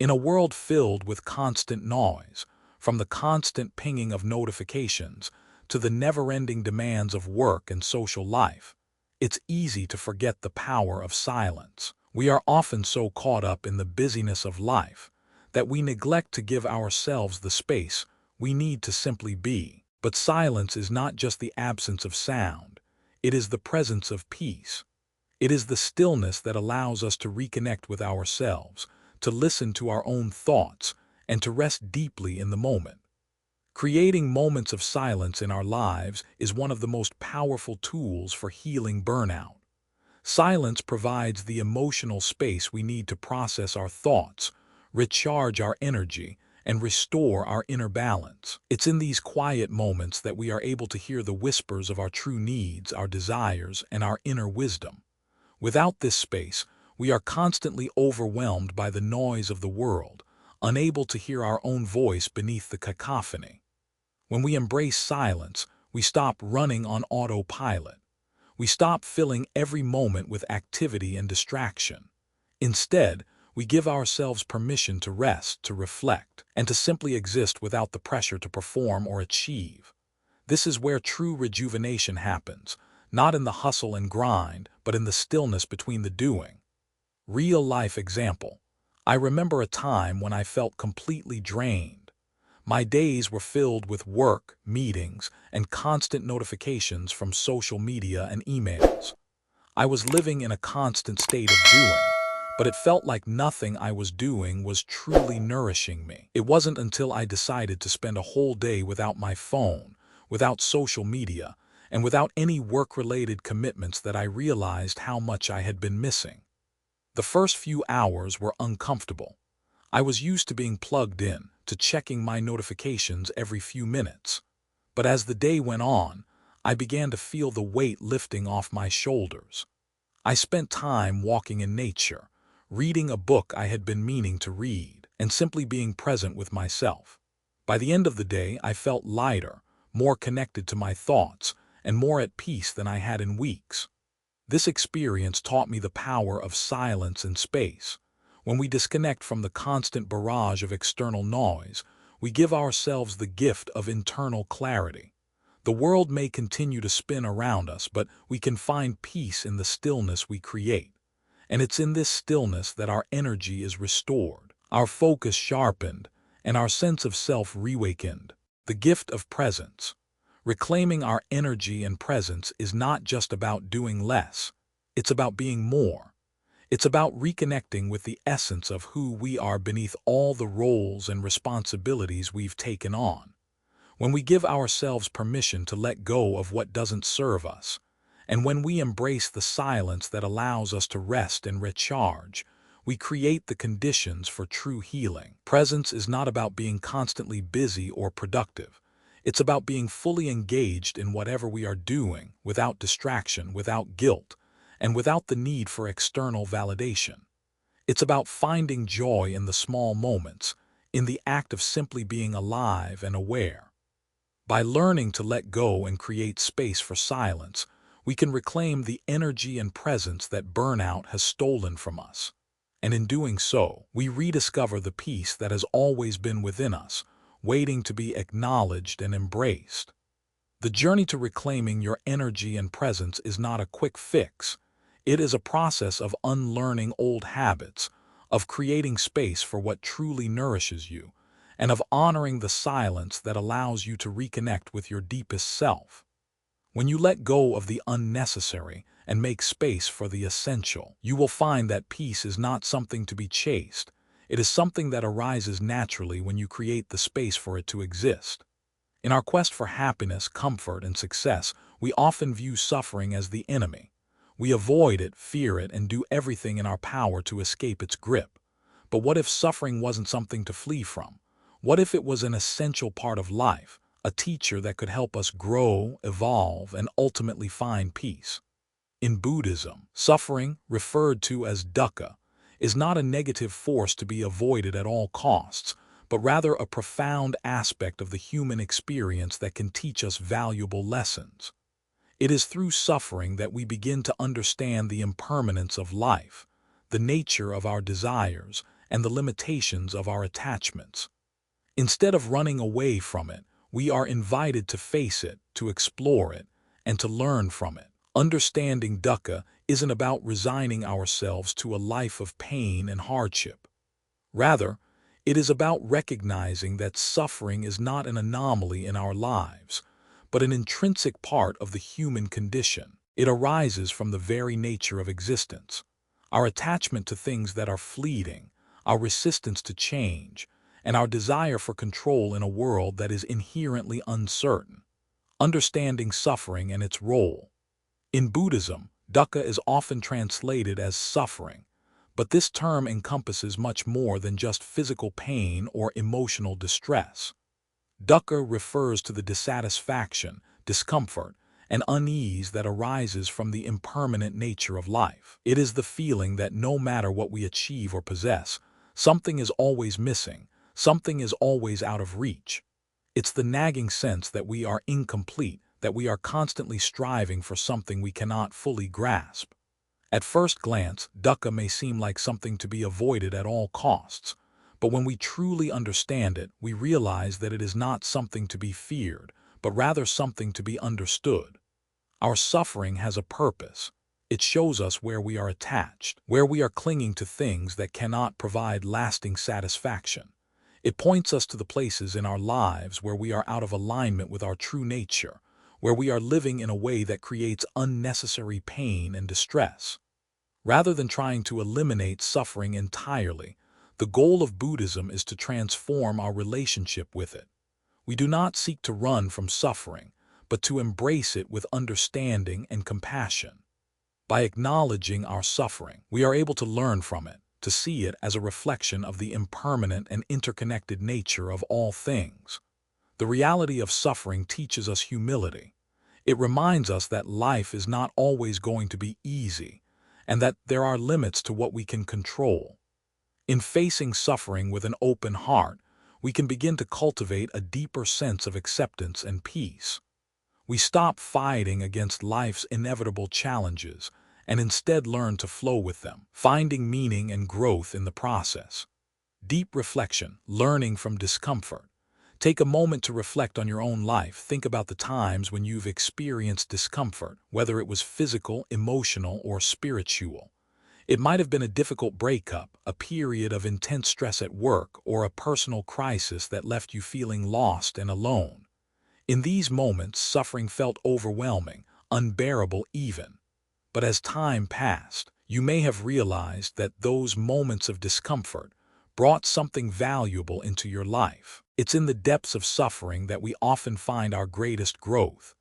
In a world filled with constant noise, from the constant pinging of notifications to the never-ending demands of work and social life, it's easy to forget the power of silence. We are often so caught up in the busyness of life that we neglect to give ourselves the space we need to simply be. But silence is not just the absence of sound. It is the presence of peace. It is the stillness that allows us to reconnect with ourselves, to listen to our own thoughts, and to rest deeply in the moment. Creating moments of silence in our lives is one of the most powerful tools for healing burnout. Silence provides the emotional space we need to process our thoughts, recharge our energy, and restore our inner balance. It's in these quiet moments that we are able to hear the whispers of our true needs, our desires, and our inner wisdom. Without this space, we are constantly overwhelmed by the noise of the world, unable to hear our own voice beneath the cacophony. When we embrace silence, we stop running on autopilot. We stop filling every moment with activity and distraction. Instead, we give ourselves permission to rest, to reflect, and to simply exist without the pressure to perform or achieve. This is where true rejuvenation happens, not in the hustle and grind, but in the stillness between the doing. Real-life example. I remember a time when I felt completely drained. My days were filled with work, meetings, and constant notifications from social media and emails. I was living in a constant state of doing, but it felt like nothing I was doing was truly nourishing me. It wasn't until I decided to spend a whole day without my phone, without social media, and without any work-related commitments that I realized how much I had been missing. The first few hours were uncomfortable. I was used to being plugged in, to checking my notifications every few minutes. But as the day went on, I began to feel the weight lifting off my shoulders. I spent time walking in nature, reading a book I had been meaning to read, and simply being present with myself. By the end of the day, I felt lighter, more connected to my thoughts, and more at peace than I had in weeks. This experience taught me the power of silence and space. When we disconnect from the constant barrage of external noise, we give ourselves the gift of internal clarity. The world may continue to spin around us, but we can find peace in the stillness we create. And it's in this stillness that our energy is restored, our focus sharpened, and our sense of self reawakened. The gift of presence. Reclaiming our energy and presence is not just about doing less. It's about being more. It's about reconnecting with the essence of who we are beneath all the roles and responsibilities we've taken on. When we give ourselves permission to let go of what doesn't serve us, and when we embrace the silence that allows us to rest and recharge, we create the conditions for true healing. Presence is not about being constantly busy or productive. It's about being fully engaged in whatever we are doing, without distraction, without guilt, and without the need for external validation. It's about finding joy in the small moments, in the act of simply being alive and aware. By learning to let go and create space for silence, we can reclaim the energy and presence that burnout has stolen from us. And in doing so, we rediscover the peace that has always been within us, waiting to be acknowledged and embraced. The journey to reclaiming your energy and presence is not a quick fix. It is a process of unlearning old habits, of creating space for what truly nourishes you, and of honoring the silence that allows you to reconnect with your deepest self. When you let go of the unnecessary and make space for the essential, you will find that peace is not something to be chased. It is something that arises naturally when you create the space for it to exist. In our quest for happiness, comfort, and success, we often view suffering as the enemy. We avoid it, fear it, and do everything in our power to escape its grip. But what if suffering wasn't something to flee from? What if it was an essential part of life, a teacher that could help us grow, evolve, and ultimately find peace? In Buddhism, suffering, referred to as dukkha, is not a negative force to be avoided at all costs, but rather a profound aspect of the human experience that can teach us valuable lessons. It is through suffering that we begin to understand the impermanence of life, the nature of our desires, and the limitations of our attachments. Instead of running away from it, we are invited to face it, to explore it, and to learn from it. Understanding dukkha isn't about resigning ourselves to a life of pain and hardship. Rather, it is about recognizing that suffering is not an anomaly in our lives, but an intrinsic part of the human condition. It arises from the very nature of existence. Our attachment to things that are fleeting, our resistance to change, and our desire for control in a world that is inherently uncertain. Understanding suffering and its role. In Buddhism, dukkha is often translated as suffering, But this term encompasses much more than just physical pain or emotional distress. Dukkha refers to the dissatisfaction, discomfort, and unease that arises from the impermanent nature of life. It is the feeling that no matter what we achieve or possess, something is always missing, something is always out of reach. It's the nagging sense that we are incomplete, that we are constantly striving for something we cannot fully grasp. At first glance, dukkha may seem like something to be avoided at all costs, but when we truly understand it, we realize that it is not something to be feared, but rather something to be understood. Our suffering has a purpose. It shows us where we are attached, where we are clinging to things that cannot provide lasting satisfaction. It points us to the places in our lives where we are out of alignment with our true nature, where we are living in a way that creates unnecessary pain and distress. Rather than trying to eliminate suffering entirely, the goal of Buddhism is to transform our relationship with it. We do not seek to run from suffering, but to embrace it with understanding and compassion. By acknowledging our suffering, we are able to learn from it, to see it as a reflection of the impermanent and interconnected nature of all things. The reality of suffering teaches us humility. It reminds us that life is not always going to be easy, and that there are limits to what we can control. In facing suffering with an open heart, we can begin to cultivate a deeper sense of acceptance and peace. We stop fighting against life's inevitable challenges and instead learn to flow with them, finding meaning and growth in the process. Deep reflection, learning from discomfort. Take a moment to reflect on your own life. Think about the times when you've experienced discomfort, whether it was physical, emotional, or spiritual. It might have been a difficult breakup, a period of intense stress at work, or a personal crisis that left you feeling lost and alone. In these moments, suffering felt overwhelming, unbearable even. But as time passed, you may have realized that those moments of discomfort brought something valuable into your life. It's in the depths of suffering that we often find our greatest growth.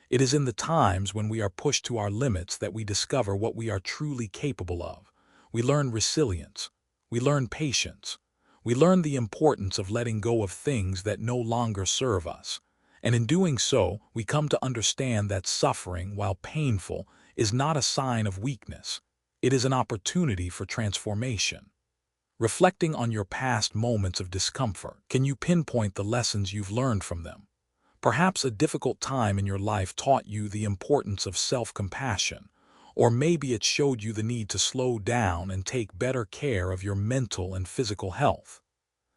It is in the times when we are pushed to our limits that we discover what we are truly capable of. We learn resilience. We learn patience. We learn the importance of letting go of things that no longer serve us. And in doing so, we come to understand that suffering, while painful, is not a sign of weakness. It is an opportunity for transformation. Reflecting on your past moments of discomfort, can you pinpoint the lessons you've learned from them? Perhaps a difficult time in your life taught you the importance of self-compassion, or maybe it showed you the need to slow down and take better care of your mental and physical health.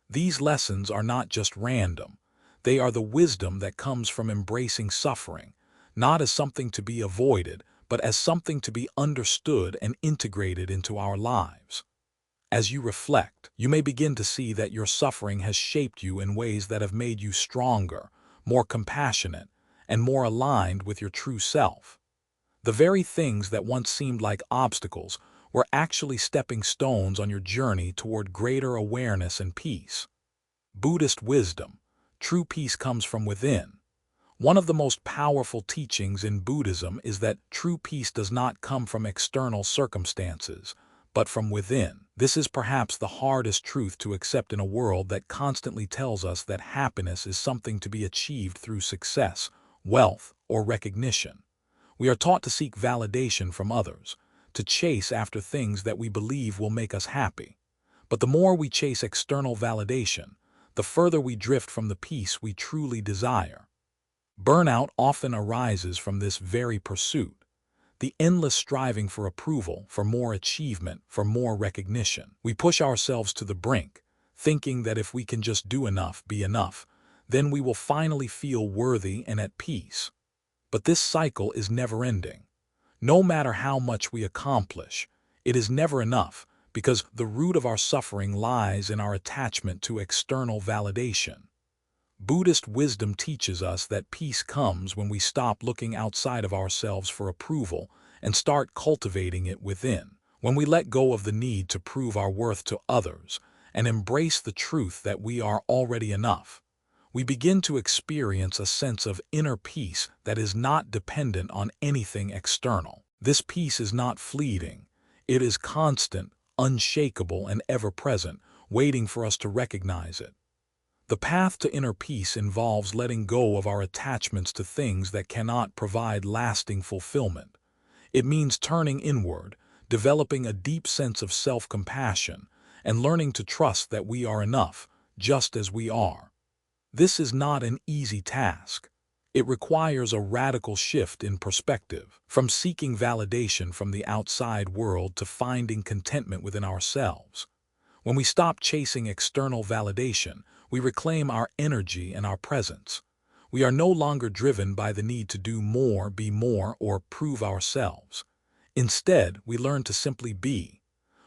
These lessons are not just random. They are the wisdom that comes from embracing suffering, not as something to be avoided, but as something to be understood and integrated into our lives. As you reflect, you may begin to see that your suffering has shaped you in ways that have made you stronger, more compassionate, and more aligned with your true self. The very things that once seemed like obstacles were actually stepping stones on your journey toward greater awareness and peace. Buddhist wisdom, true peace comes from within. One of the most powerful teachings in Buddhism is that true peace does not come from external circumstances, but from within. This is perhaps the hardest truth to accept in a world that constantly tells us that happiness is something to be achieved through success, wealth, or recognition. We are taught to seek validation from others, to chase after things that we believe will make us happy. But the more we chase external validation, the further we drift from the peace we truly desire. Burnout often arises from this very pursuit. The endless striving for approval, for more achievement, for more recognition. We push ourselves to the brink, thinking that if we can just do enough, be enough, then we will finally feel worthy and at peace. But this cycle is never-ending. No matter how much we accomplish, it is never enough, because the root of our suffering lies in our attachment to external validation. Buddhist wisdom teaches us that peace comes when we stop looking outside of ourselves for approval and start cultivating it within. When we let go of the need to prove our worth to others and embrace the truth that we are already enough, we begin to experience a sense of inner peace that is not dependent on anything external. This peace is not fleeting. It is constant, unshakable and ever-present, waiting for us to recognize it. The path to inner peace involves letting go of our attachments to things that cannot provide lasting fulfillment. It means turning inward, developing a deep sense of self-compassion, and learning to trust that we are enough, just as we are. This is not an easy task. It requires a radical shift in perspective, from seeking validation from the outside world to finding contentment within ourselves. When we stop chasing external validation, we reclaim our energy and our presence. We are no longer driven by the need to do more, be more, or prove ourselves. Instead, we learn to simply be.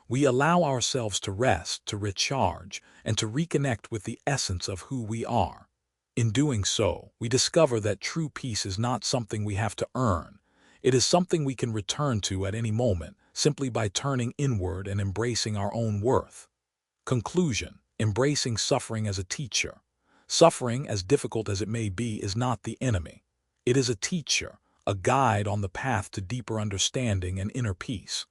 We allow ourselves to rest, to recharge, and to reconnect with the essence of who we are. In doing so, we discover that true peace is not something we have to earn. It is something we can return to at any moment, simply by turning inward and embracing our own worth. Conclusion: embracing suffering as a teacher. Suffering, as difficult as it may be, is not the enemy. It is a teacher, a guide on the path to deeper understanding and inner peace.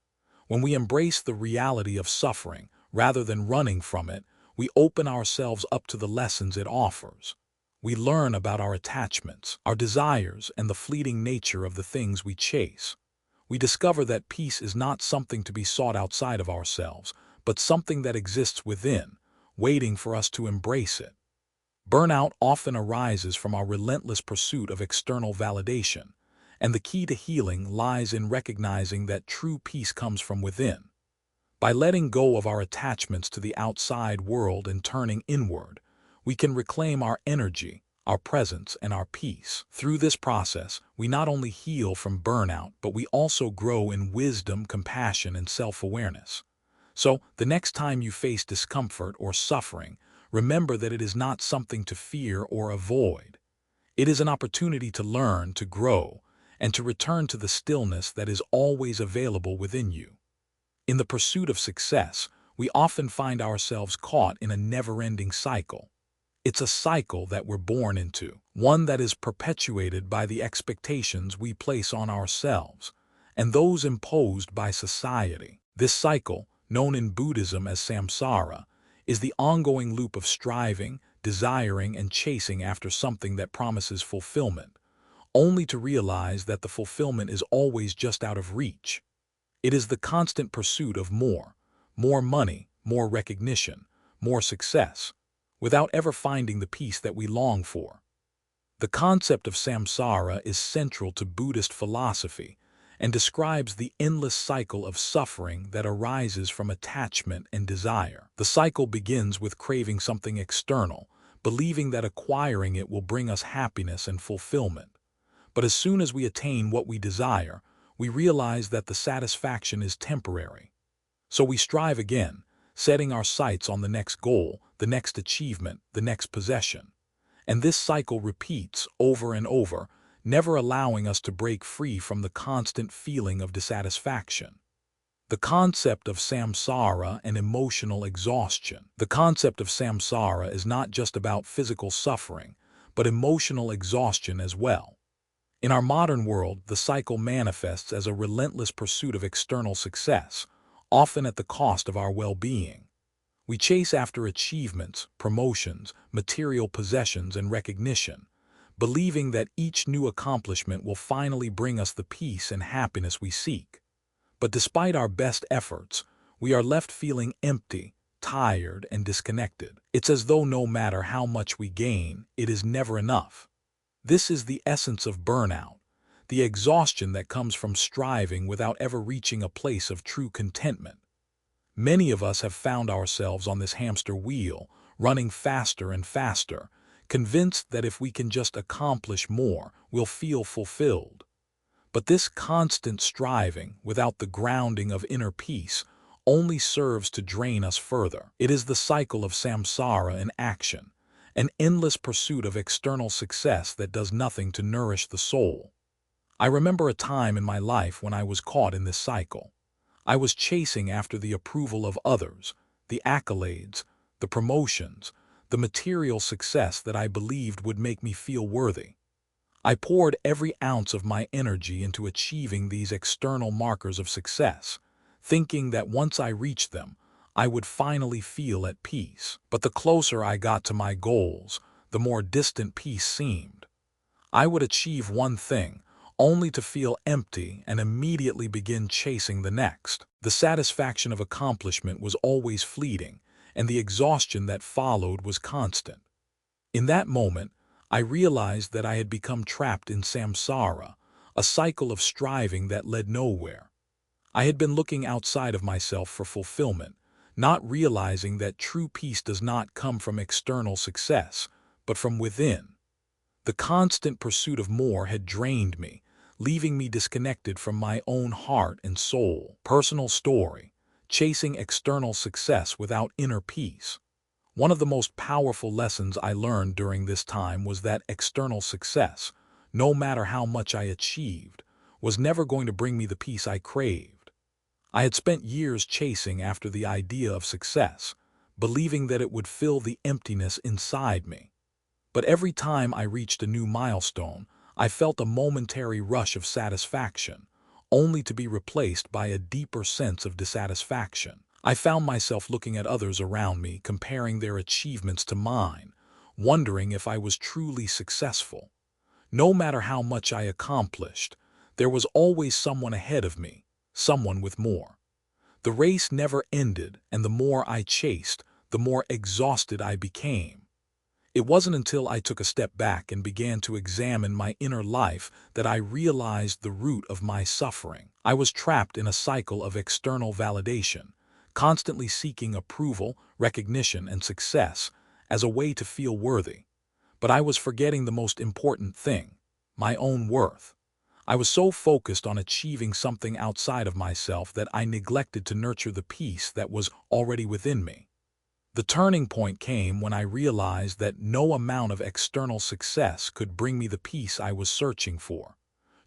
When we embrace the reality of suffering, rather than running from it, we open ourselves up to the lessons it offers. We learn about our attachments, our desires, and the fleeting nature of the things we chase. We discover that peace is not something to be sought outside of ourselves, but something that exists within, waiting for us to embrace it. Burnout often arises from our relentless pursuit of external validation, and the key to healing lies in recognizing that true peace comes from within. By letting go of our attachments to the outside world and turning inward, we can reclaim our energy, our presence, and our peace. Through this process, we not only heal from burnout, but we also grow in wisdom, compassion, and self-awareness. So, the next time you face discomfort or suffering, remember that it is not something to fear or avoid. It is an opportunity to learn, to grow, and to return to the stillness that is always available within you. In the pursuit of success, we often find ourselves caught in a never-ending cycle. It's a cycle that we're born into, one that is perpetuated by the expectations we place on ourselves and those imposed by society. This cycle, known in Buddhism as samsara, is the ongoing loop of striving, desiring, and chasing after something that promises fulfillment, only to realize that the fulfillment is always just out of reach. It is the constant pursuit of more money, more recognition, more success, without ever finding the peace that we long for. The concept of samsara is central to Buddhist philosophy and describes the endless cycle of suffering that arises from attachment and desire. The cycle begins with craving something external, believing that acquiring it will bring us happiness and fulfillment. But as soon as we attain what we desire, we realize that the satisfaction is temporary. So we strive again, setting our sights on the next goal, the next achievement, the next possession. And this cycle repeats over and over, never allowing us to break free from the constant feeling of dissatisfaction. The concept of samsara and emotional exhaustion. The concept of samsara is not just about physical suffering, but emotional exhaustion as well. In our modern world, the cycle manifests as a relentless pursuit of external success, often at the cost of our well-being. We chase after achievements, promotions, material possessions, and recognition, believing that each new accomplishment will finally bring us the peace and happiness we seek. But despite our best efforts, we are left feeling empty, tired, and disconnected. It's as though no matter how much we gain, it is never enough. This is the essence of burnout, the exhaustion that comes from striving without ever reaching a place of true contentment. Many of us have found ourselves on this hamster wheel, running faster and faster, convinced that if we can just accomplish more, we'll feel fulfilled. But this constant striving, without the grounding of inner peace, only serves to drain us further. It is the cycle of samsara in action, an endless pursuit of external success that does nothing to nourish the soul. I remember a time in my life when I was caught in this cycle. I was chasing after the approval of others, the accolades, the promotions, the material success that I believed would make me feel worthy. I poured every ounce of my energy into achieving these external markers of success, thinking that once I reached them, I would finally feel at peace. But the closer I got to my goals, the more distant peace seemed. I would achieve one thing, only to feel empty and immediately begin chasing the next. The satisfaction of accomplishment was always fleeting, and the exhaustion that followed was constant. In that moment, I realized that I had become trapped in samsara, a cycle of striving that led nowhere. I had been looking outside of myself for fulfillment, not realizing that true peace does not come from external success, but from within. The constant pursuit of more had drained me, leaving me disconnected from my own heart and soul. Personal story: chasing external success without inner peace. One of the most powerful lessons I learned during this time was that external success, no matter how much I achieved, was never going to bring me the peace I craved. I had spent years chasing after the idea of success, believing that it would fill the emptiness inside me. But every time I reached a new milestone, I felt a momentary rush of satisfaction, only to be replaced by a deeper sense of dissatisfaction. I found myself looking at others around me, comparing their achievements to mine, wondering if I was truly successful. No matter how much I accomplished, there was always someone ahead of me, someone with more. The race never ended, and the more I chased, the more exhausted I became. It wasn't until I took a step back and began to examine my inner life that I realized the root of my suffering. I was trapped in a cycle of external validation, constantly seeking approval, recognition, and success as a way to feel worthy. But I was forgetting the most important thing: my own worth. I was so focused on achieving something outside of myself that I neglected to nurture the peace that was already within me. The turning point came when I realized that no amount of external success could bring me the peace I was searching for.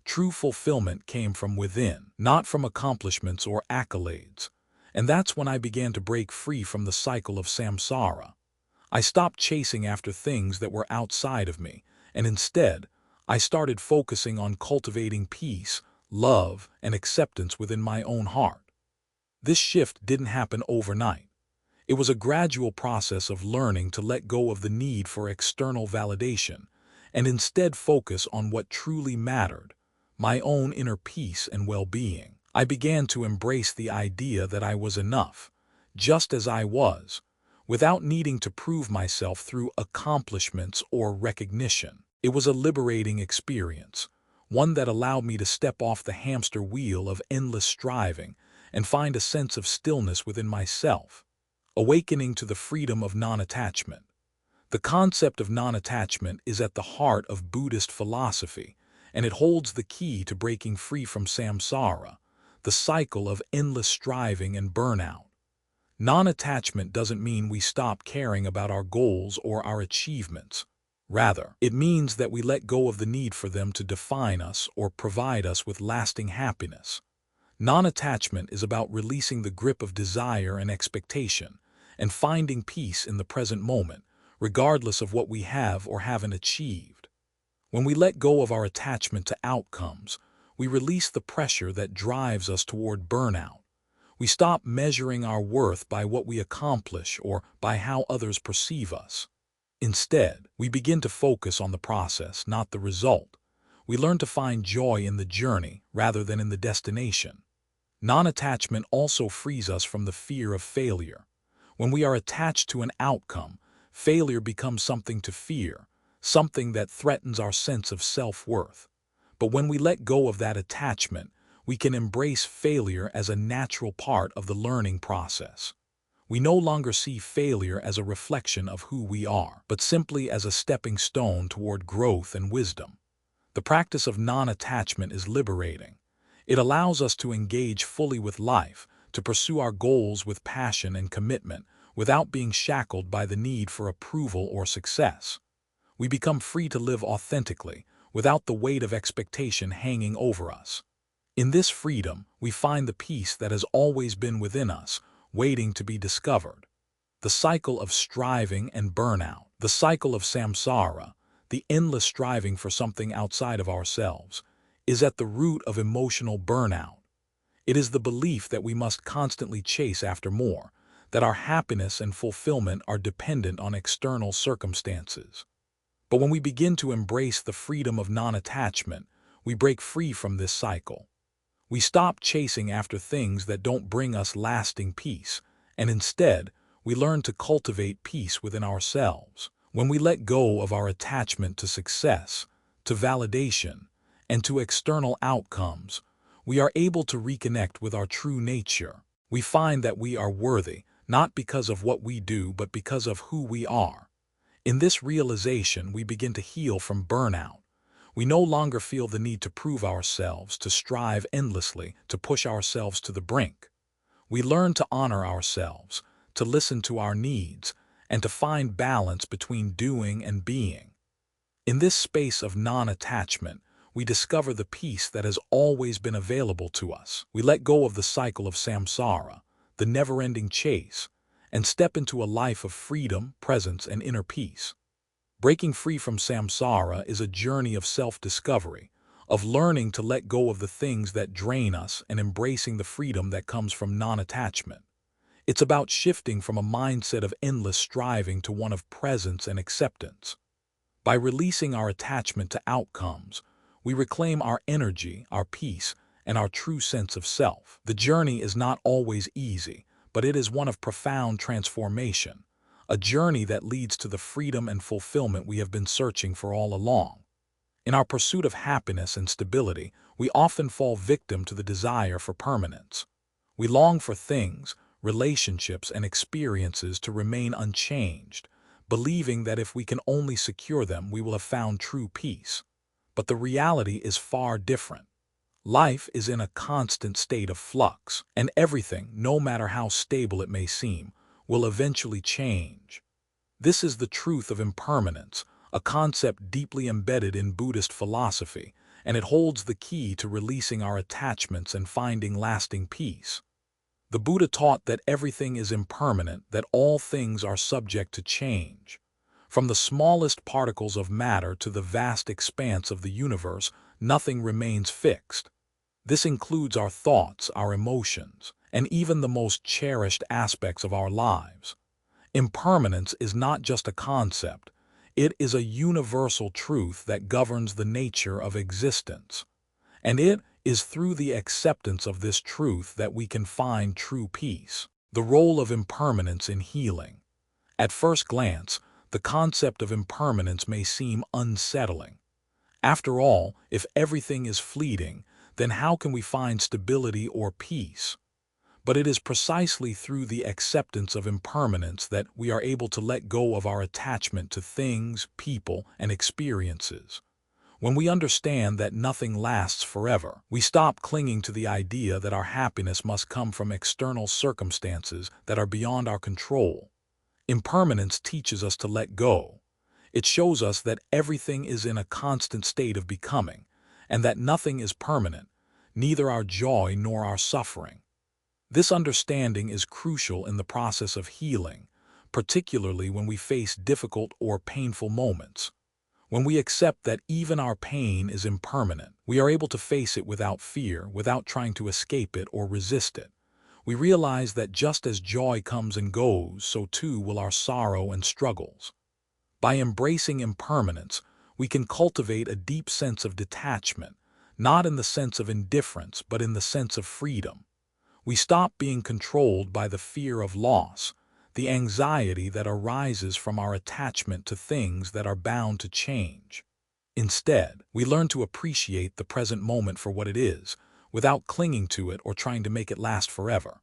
True fulfillment came from within, not from accomplishments or accolades. And that's when I began to break free from the cycle of samsara. I stopped chasing after things that were outside of me, and instead, I started focusing on cultivating peace, love, and acceptance within my own heart. This shift didn't happen overnight. It was a gradual process of learning to let go of the need for external validation and instead focus on what truly mattered: my own inner peace and well-being. I began to embrace the idea that I was enough, just as I was, without needing to prove myself through accomplishments or recognition. It was a liberating experience, one that allowed me to step off the hamster wheel of endless striving and find a sense of stillness within myself. Awakening to the freedom of non-attachment. The concept of non-attachment is at the heart of Buddhist philosophy, and it holds the key to breaking free from samsara, the cycle of endless striving and burnout. Non-attachment doesn't mean we stop caring about our goals or our achievements. Rather, it means that we let go of the need for them to define us or provide us with lasting happiness. Non-attachment is about releasing the grip of desire and expectation, and finding peace in the present moment, regardless of what we have or haven't achieved. When we let go of our attachment to outcomes, we release the pressure that drives us toward burnout. We stop measuring our worth by what we accomplish or by how others perceive us. Instead, we begin to focus on the process, not the result. We learn to find joy in the journey rather than in the destination. Non-attachment also frees us from the fear of failure. When we are attached to an outcome, failure becomes something to fear, something that threatens our sense of self-worth. But when we let go of that attachment, we can embrace failure as a natural part of the learning process. We no longer see failure as a reflection of who we are, but simply as a stepping stone toward growth and wisdom. The practice of non-attachment is liberating. It allows us to engage fully with life, to pursue our goals with passion and commitment, without being shackled by the need for approval or success. We become free to live authentically, without the weight of expectation hanging over us. In this freedom, we find the peace that has always been within us, waiting to be discovered. The cycle of striving and burnout, the cycle of samsara, the endless striving for something outside of ourselves, is at the root of emotional burnout. It is the belief that we must constantly chase after more, that our happiness and fulfillment are dependent on external circumstances. But when we begin to embrace the freedom of non-attachment, we break free from this cycle. We stop chasing after things that don't bring us lasting peace, and instead, we learn to cultivate peace within ourselves. When we let go of our attachment to success, to validation, and to external outcomes, we are able to reconnect with our true nature. We find that we are worthy, not because of what we do, but because of who we are. In this realization, we begin to heal from burnout. We no longer feel the need to prove ourselves, to strive endlessly, to push ourselves to the brink. We learn to honor ourselves, to listen to our needs, and to find balance between doing and being. In this space of non-attachment, we discover the peace that has always been available to us. We let go of the cycle of samsara, the never-ending chase, and step into a life of freedom, presence, and inner peace. Breaking free from samsara is a journey of self-discovery, of learning to let go of the things that drain us and embracing the freedom that comes from non-attachment. It's about shifting from a mindset of endless striving to one of presence and acceptance. By releasing our attachment to outcomes, we reclaim our energy, our peace, and our true sense of self. The journey is not always easy, but it is one of profound transformation, a journey that leads to the freedom and fulfillment we have been searching for all along. In our pursuit of happiness and stability, we often fall victim to the desire for permanence. We long for things, relationships, and experiences to remain unchanged, believing that if we can only secure them, we will have found true peace. But the reality is far different. Life is in a constant state of flux, and everything, no matter how stable it may seem, will eventually change. This is the truth of impermanence, a concept deeply embedded in Buddhist philosophy, and it holds the key to releasing our attachments and finding lasting peace. The Buddha taught that everything is impermanent, that all things are subject to change. From the smallest particles of matter to the vast expanse of the universe, nothing remains fixed. This includes our thoughts, our emotions, and even the most cherished aspects of our lives. Impermanence is not just a concept, it is a universal truth that governs the nature of existence. And it is through the acceptance of this truth that we can find true peace. The role of impermanence in healing. At first glance, the concept of impermanence may seem unsettling. After all, if everything is fleeting, then how can we find stability or peace? But it is precisely through the acceptance of impermanence that we are able to let go of our attachment to things, people, and experiences. When we understand that nothing lasts forever, we stop clinging to the idea that our happiness must come from external circumstances that are beyond our control. Impermanence teaches us to let go. It shows us that everything is in a constant state of becoming, and that nothing is permanent, neither our joy nor our suffering. This understanding is crucial in the process of healing, particularly when we face difficult or painful moments. When we accept that even our pain is impermanent, we are able to face it without fear, without trying to escape it or resist it. We realize that just as joy comes and goes, so too will our sorrow and struggles. By embracing impermanence, we can cultivate a deep sense of detachment, not in the sense of indifference, but in the sense of freedom. We stop being controlled by the fear of loss, the anxiety that arises from our attachment to things that are bound to change. Instead, we learn to appreciate the present moment for what it is, without clinging to it or trying to make it last forever.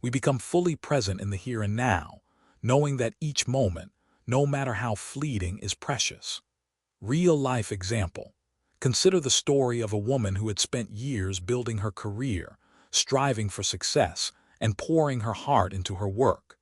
We become fully present in the here and now, knowing that each moment, no matter how fleeting, is precious. Real-life example. Consider the story of a woman who had spent years building her career, striving for success, and pouring her heart into her work.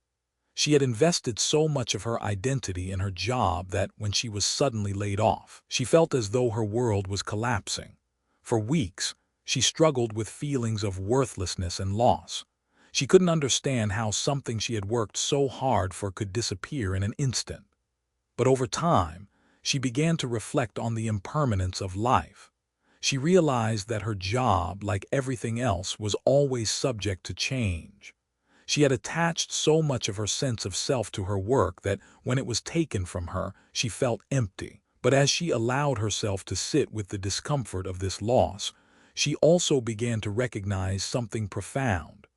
She had invested so much of her identity in her job that when she was suddenly laid off, she felt as though her world was collapsing. For weeks, she struggled with feelings of worthlessness and loss. She couldn't understand how something she had worked so hard for could disappear in an instant. But over time, she began to reflect on the impermanence of life. She realized that her job, like everything else, was always subject to change. She had attached so much of her sense of self to her work that when it was taken from her, she felt empty. But as she allowed herself to sit with the discomfort of this loss, she also began to recognize something profound.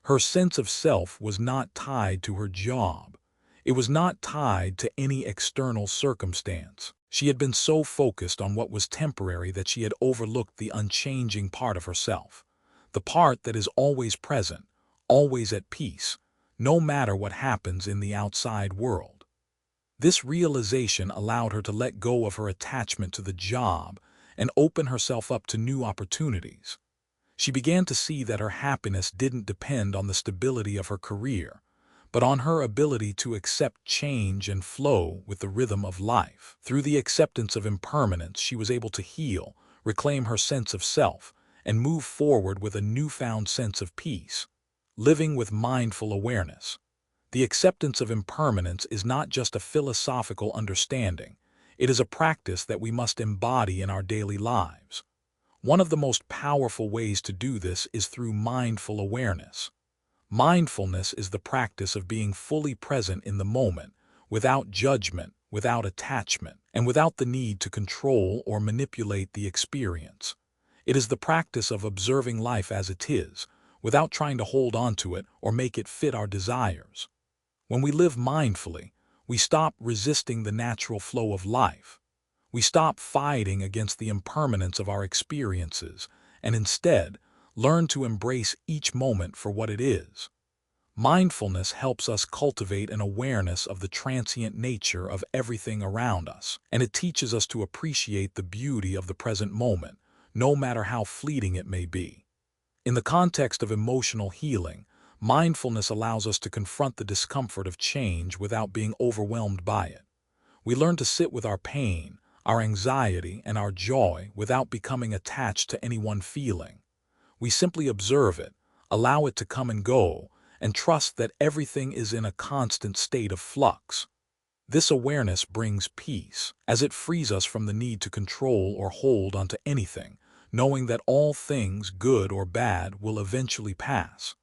Her sense of self was not tied to her job. It was not tied to any external circumstance. She had been so focused on what was temporary that she had overlooked the unchanging part of herself, the part that is always present, always at peace, no matter what happens in the outside world. This realization allowed her to let go of her attachment to the job and open herself up to new opportunities. She began to see that her happiness didn't depend on the stability of her career, but on her ability to accept change and flow with the rhythm of life. Through the acceptance of impermanence, she was able to heal, reclaim her sense of self, and move forward with a newfound sense of peace. Living with mindful awareness. The acceptance of impermanence is not just a philosophical understanding, it is a practice that we must embody in our daily lives. One of the most powerful ways to do this is through mindful awareness. Mindfulness is the practice of being fully present in the moment, without judgment, without attachment, and without the need to control or manipulate the experience. It is the practice of observing life as it is, without trying to hold on to it or make it fit our desires. When we live mindfully, we stop resisting the natural flow of life. We stop fighting against the impermanence of our experiences and instead learn to embrace each moment for what it is. Mindfulness helps us cultivate an awareness of the transient nature of everything around us, and it teaches us to appreciate the beauty of the present moment, no matter how fleeting it may be. In the context of emotional healing, mindfulness allows us to confront the discomfort of change without being overwhelmed by it. We learn to sit with our pain, our anxiety, and our joy without becoming attached to any one feeling. We simply observe it, allow it to come and go, and trust that everything is in a constant state of flux. This awareness brings peace, as it frees us from the need to control or hold onto anything, knowing that all things, good or bad, will eventually pass.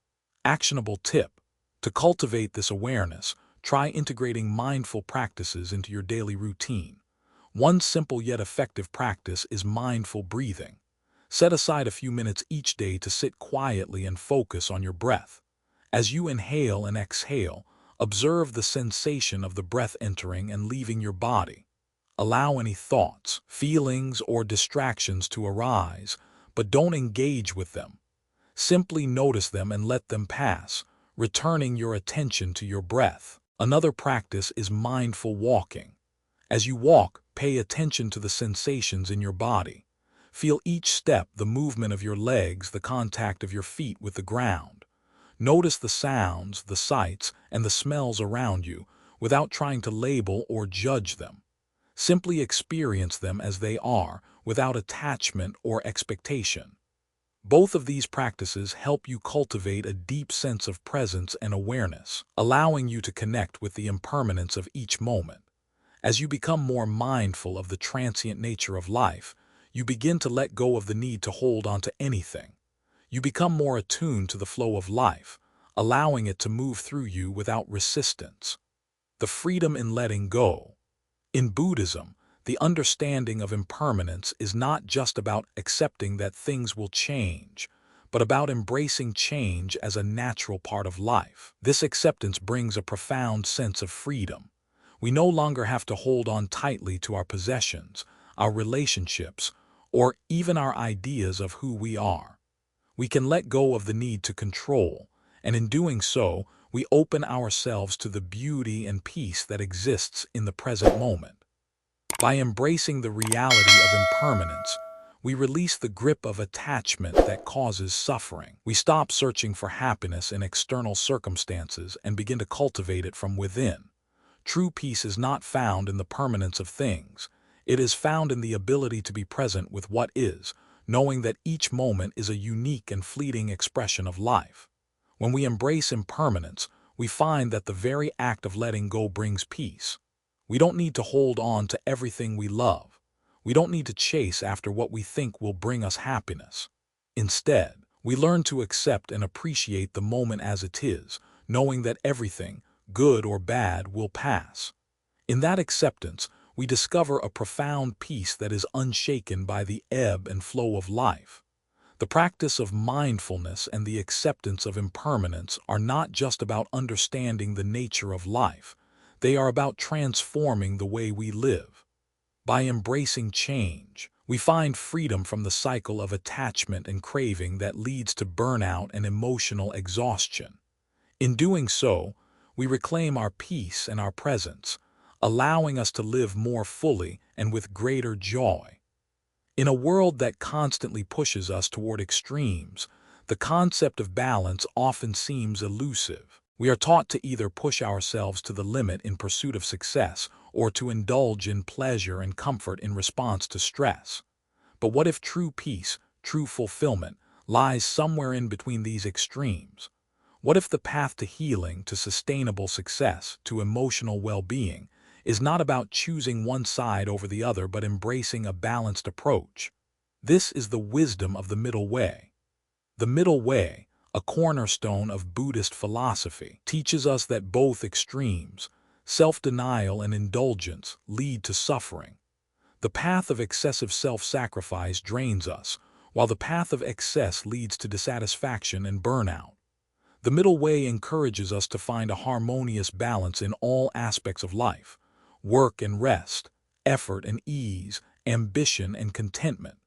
Actionable tip: to cultivate this awareness, try integrating mindful practices into your daily routine. One simple yet effective practice is mindful breathing. Set aside a few minutes each day to sit quietly and focus on your breath. As you inhale and exhale, observe the sensation of the breath entering and leaving your body. Allow any thoughts, feelings, or distractions to arise, but don't engage with them. Simply notice them and let them pass, returning your attention to your breath. Another practice is mindful walking. As you walk, pay attention to the sensations in your body. Feel each step, the movement of your legs, the contact of your feet with the ground. Notice the sounds, the sights, and the smells around you without trying to label or judge them. Simply experience them as they are, without attachment or expectation. Both of these practices help you cultivate a deep sense of presence and awareness, allowing you to connect with the impermanence of each moment. As you become more mindful of the transient nature of life, you begin to let go of the need to hold on to anything. You become more attuned to the flow of life, allowing it to move through you without resistance. The freedom in letting go. In Buddhism, the understanding of impermanence is not just about accepting that things will change, but about embracing change as a natural part of life. This acceptance brings a profound sense of freedom. We no longer have to hold on tightly to our possessions, our relationships, or even our ideas of who we are. We can let go of the need to control, and in doing so, we open ourselves to the beauty and peace that exists in the present moment. By embracing the reality of impermanence, we release the grip of attachment that causes suffering. We stop searching for happiness in external circumstances and begin to cultivate it from within. True peace is not found in the permanence of things. It is found in the ability to be present with what is, knowing that each moment is a unique and fleeting expression of life. When we embrace impermanence, we find that the very act of letting go brings peace. We don't need to hold on to everything we love. We don't need to chase after what we think will bring us happiness. Instead, we learn to accept and appreciate the moment as it is, knowing that everything, good or bad, will pass. In that acceptance, we discover a profound peace that is unshaken by the ebb and flow of life. The practice of mindfulness and the acceptance of impermanence are not just about understanding the nature of life. They are about transforming the way we live. By embracing change, we find freedom from the cycle of attachment and craving that leads to burnout and emotional exhaustion. In doing so, we reclaim our peace and our presence, allowing us to live more fully and with greater joy. In a world that constantly pushes us toward extremes, the concept of balance often seems elusive. We are taught to either push ourselves to the limit in pursuit of success or to indulge in pleasure and comfort in response to stress. But what if true peace, true fulfillment, lies somewhere in between these extremes? What if the path to healing, to sustainable success, to emotional well-being, is not about choosing one side over the other but embracing a balanced approach? This is the wisdom of the middle way. The middle way, a cornerstone of Buddhist philosophy, teaches us that both extremes, self-denial and indulgence, lead to suffering. The path of excessive self-sacrifice drains us, while the path of excess leads to dissatisfaction and burnout. The middle way encourages us to find a harmonious balance in all aspects of life: work and rest, effort and ease, ambition and contentment.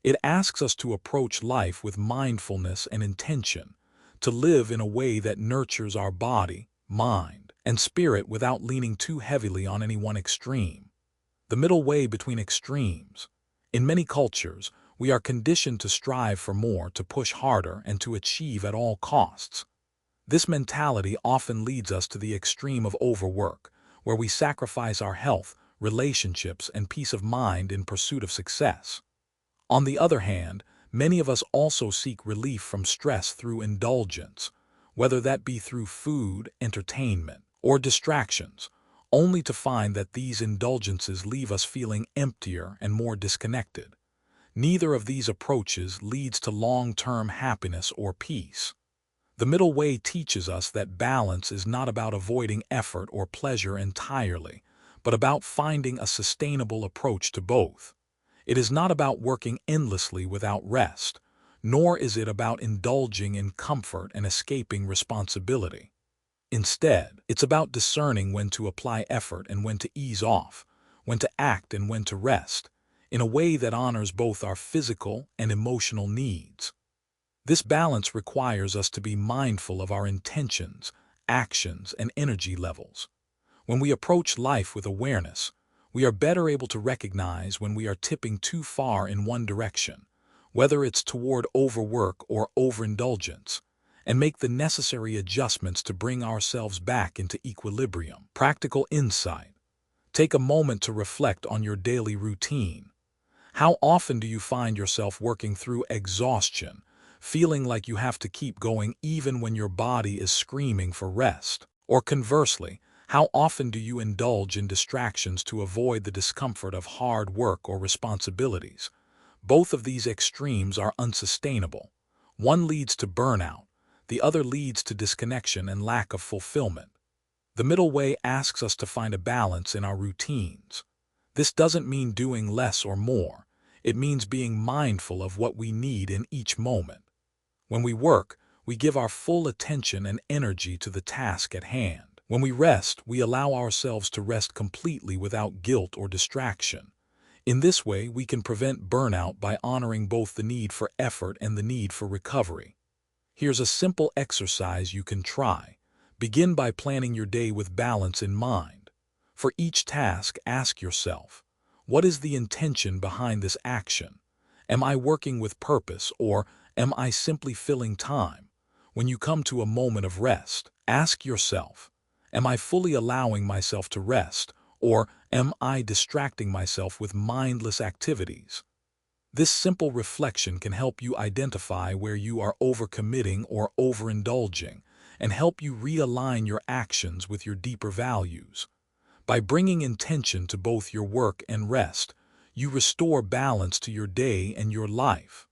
It asks us to approach life with mindfulness and intention, to live in a way that nurtures our body, mind, and spirit without leaning too heavily on any one extreme. The middle way between extremes. In many cultures, we are conditioned to strive for more, to push harder, and to achieve at all costs. This mentality often leads us to the extreme of overwork, where we sacrifice our health, relationships, and peace of mind in pursuit of success. On the other hand, many of us also seek relief from stress through indulgence, whether that be through food, entertainment, or distractions, only to find that these indulgences leave us feeling emptier and more disconnected. Neither of these approaches leads to long-term happiness or peace. The middle way teaches us that balance is not about avoiding effort or pleasure entirely, but about finding a sustainable approach to both. It is not about working endlessly without rest, nor is it about indulging in comfort and escaping responsibility. Instead, it's about discerning when to apply effort and when to ease off, when to act and when to rest, in a way that honors both our physical and emotional needs. This balance requires us to be mindful of our intentions, actions, and energy levels. When we approach life with awareness, we are better able to recognize when we are tipping too far in one direction, whether it's toward overwork or overindulgence, and make the necessary adjustments to bring ourselves back into equilibrium. Practical insight. Take a moment to reflect on your daily routine. How often do you find yourself working through exhaustion, feeling like you have to keep going even when your body is screaming for rest? Or conversely, how often do you indulge in distractions to avoid the discomfort of hard work or responsibilities? Both of these extremes are unsustainable. One leads to burnout, the other leads to disconnection and lack of fulfillment. The middle way asks us to find a balance in our routines. This doesn't mean doing less or more. It means being mindful of what we need in each moment. When we work, we give our full attention and energy to the task at hand. When we rest, we allow ourselves to rest completely without guilt or distraction. In this way, we can prevent burnout by honoring both the need for effort and the need for recovery. Here's a simple exercise you can try. Begin by planning your day with balance in mind. For each task, ask yourself, what is the intention behind this action? Am I working with purpose, or am I simply filling time? When you come to a moment of rest, ask yourself, am I fully allowing myself to rest, or am I distracting myself with mindless activities? This simple reflection can help you identify where you are overcommitting or overindulging, and help you realign your actions with your deeper values. By bringing intention to both your work and rest, You restore balance to your day and your life.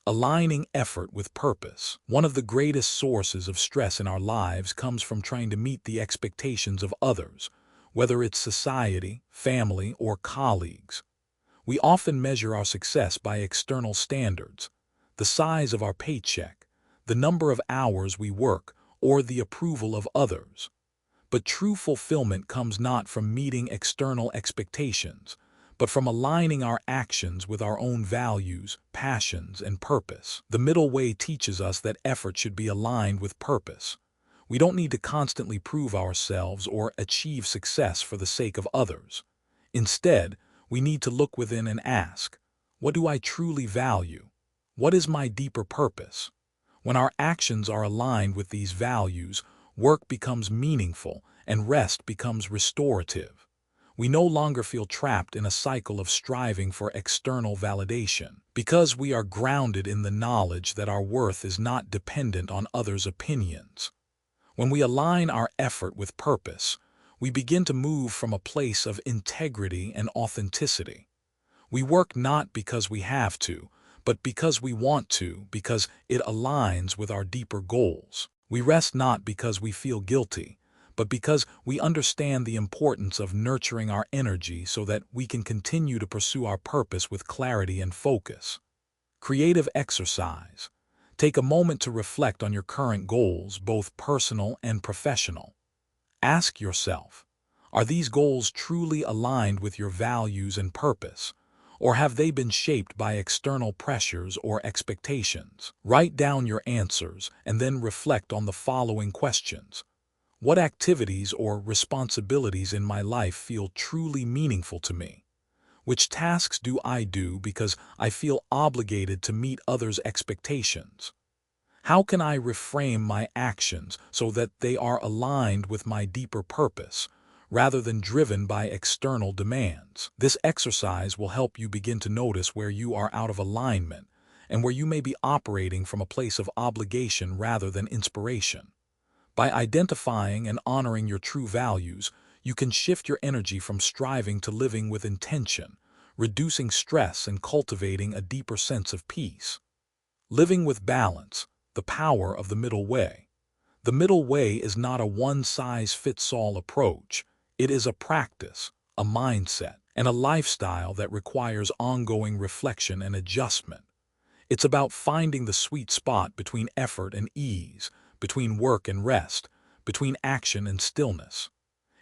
Aligning effort with purpose. One of the greatest sources of stress in our lives comes from trying to meet the expectations of others, whether it's society, family, or colleagues. We often measure our success by external standards, the size of our paycheck, the number of hours we work, or the approval of others. But true fulfillment comes not from meeting external expectations, but from aligning our actions with our own values, passions, and purpose. The middle way teaches us that effort should be aligned with purpose. We don't need to constantly prove ourselves or achieve success for the sake of others. Instead, we need to look within and ask, what do I truly value? What is my deeper purpose? When our actions are aligned with these values, work becomes meaningful and rest becomes restorative. We no longer feel trapped in a cycle of striving for external validation, because we are grounded in the knowledge that our worth is not dependent on others' opinions. When we align our effort with purpose, we begin to move from a place of integrity and authenticity. We work not because we have to, but because we want to, because it aligns with our deeper goals. We rest not because we feel guilty, but because we understand the importance of nurturing our energy so that we can continue to pursue our purpose with clarity and focus. Creative exercise. Take a moment to reflect on your current goals, both personal and professional. Ask yourself, are these goals truly aligned with your values and purpose, or have they been shaped by external pressures or expectations? Write down your answers and then reflect on the following questions. What activities or responsibilities in my life feel truly meaningful to me? Which tasks do I do because I feel obligated to meet others' expectations? How can I reframe my actions so that they are aligned with my deeper purpose, rather than driven by external demands? This exercise will help you begin to notice where you are out of alignment and where you may be operating from a place of obligation rather than inspiration. By identifying and honoring your true values, you can shift your energy from striving to living with intention, reducing stress and cultivating a deeper sense of peace. Living with balance, the power of the middle way. The middle way is not a one-size-fits-all approach. It is a practice, a mindset, and a lifestyle that requires ongoing reflection and adjustment. It's about finding the sweet spot between effort and ease, between work and rest, between action and stillness.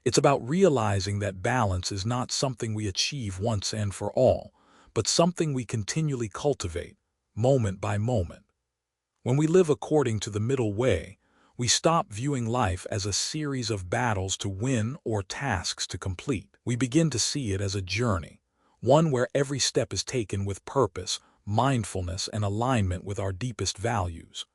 It's about realizing that balance is not something we achieve once and for all, but something we continually cultivate, moment by moment. When we live according to the middle way, we stop viewing life as a series of battles to win or tasks to complete. We begin to see it as a journey, one where every step is taken with purpose, mindfulness, and alignment with our deepest values.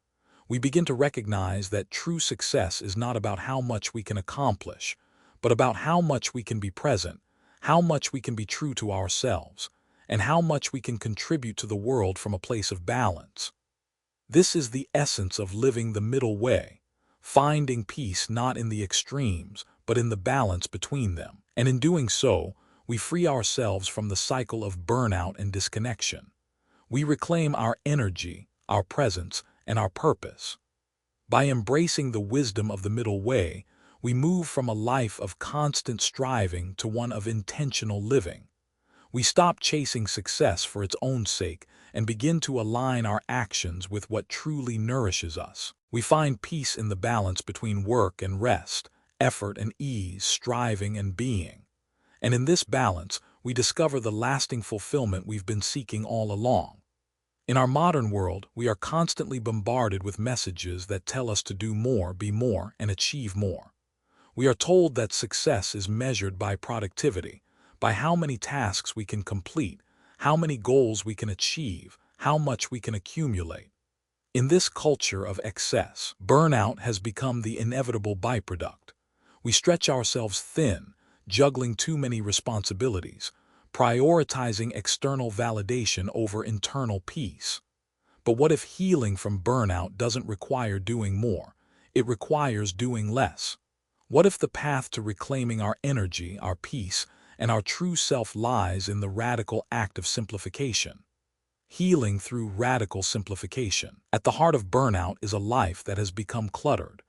We begin to recognize that true success is not about how much we can accomplish, but about how much we can be present, how much we can be true to ourselves, and how much we can contribute to the world from a place of balance. This is the essence of living the middle way, finding peace not in the extremes, but in the balance between them. And in doing so, we free ourselves from the cycle of burnout and disconnection. We reclaim our energy, our presence, and our purpose. By embracing the wisdom of the middle way, we move from a life of constant striving to one of intentional living. We stop chasing success for its own sake and begin to align our actions with what truly nourishes us. We find peace in the balance between work and rest, effort and ease, striving and being. And in this balance, we discover the lasting fulfillment we've been seeking all along. In our modern world, we are constantly bombarded with messages that tell us to do more, be more, and achieve more. We are told that success is measured by productivity, by how many tasks we can complete, how many goals we can achieve, how much we can accumulate. In this culture of excess, burnout has become the inevitable byproduct. We stretch ourselves thin, juggling too many responsibilities, prioritizing external validation over internal peace. But what if healing from burnout doesn't require doing more? It requires doing less. What if the path to reclaiming our energy, our peace, and our true self lies in the radical act of simplification. Healing through radical simplification. At the heart of burnout is a life that has become cluttered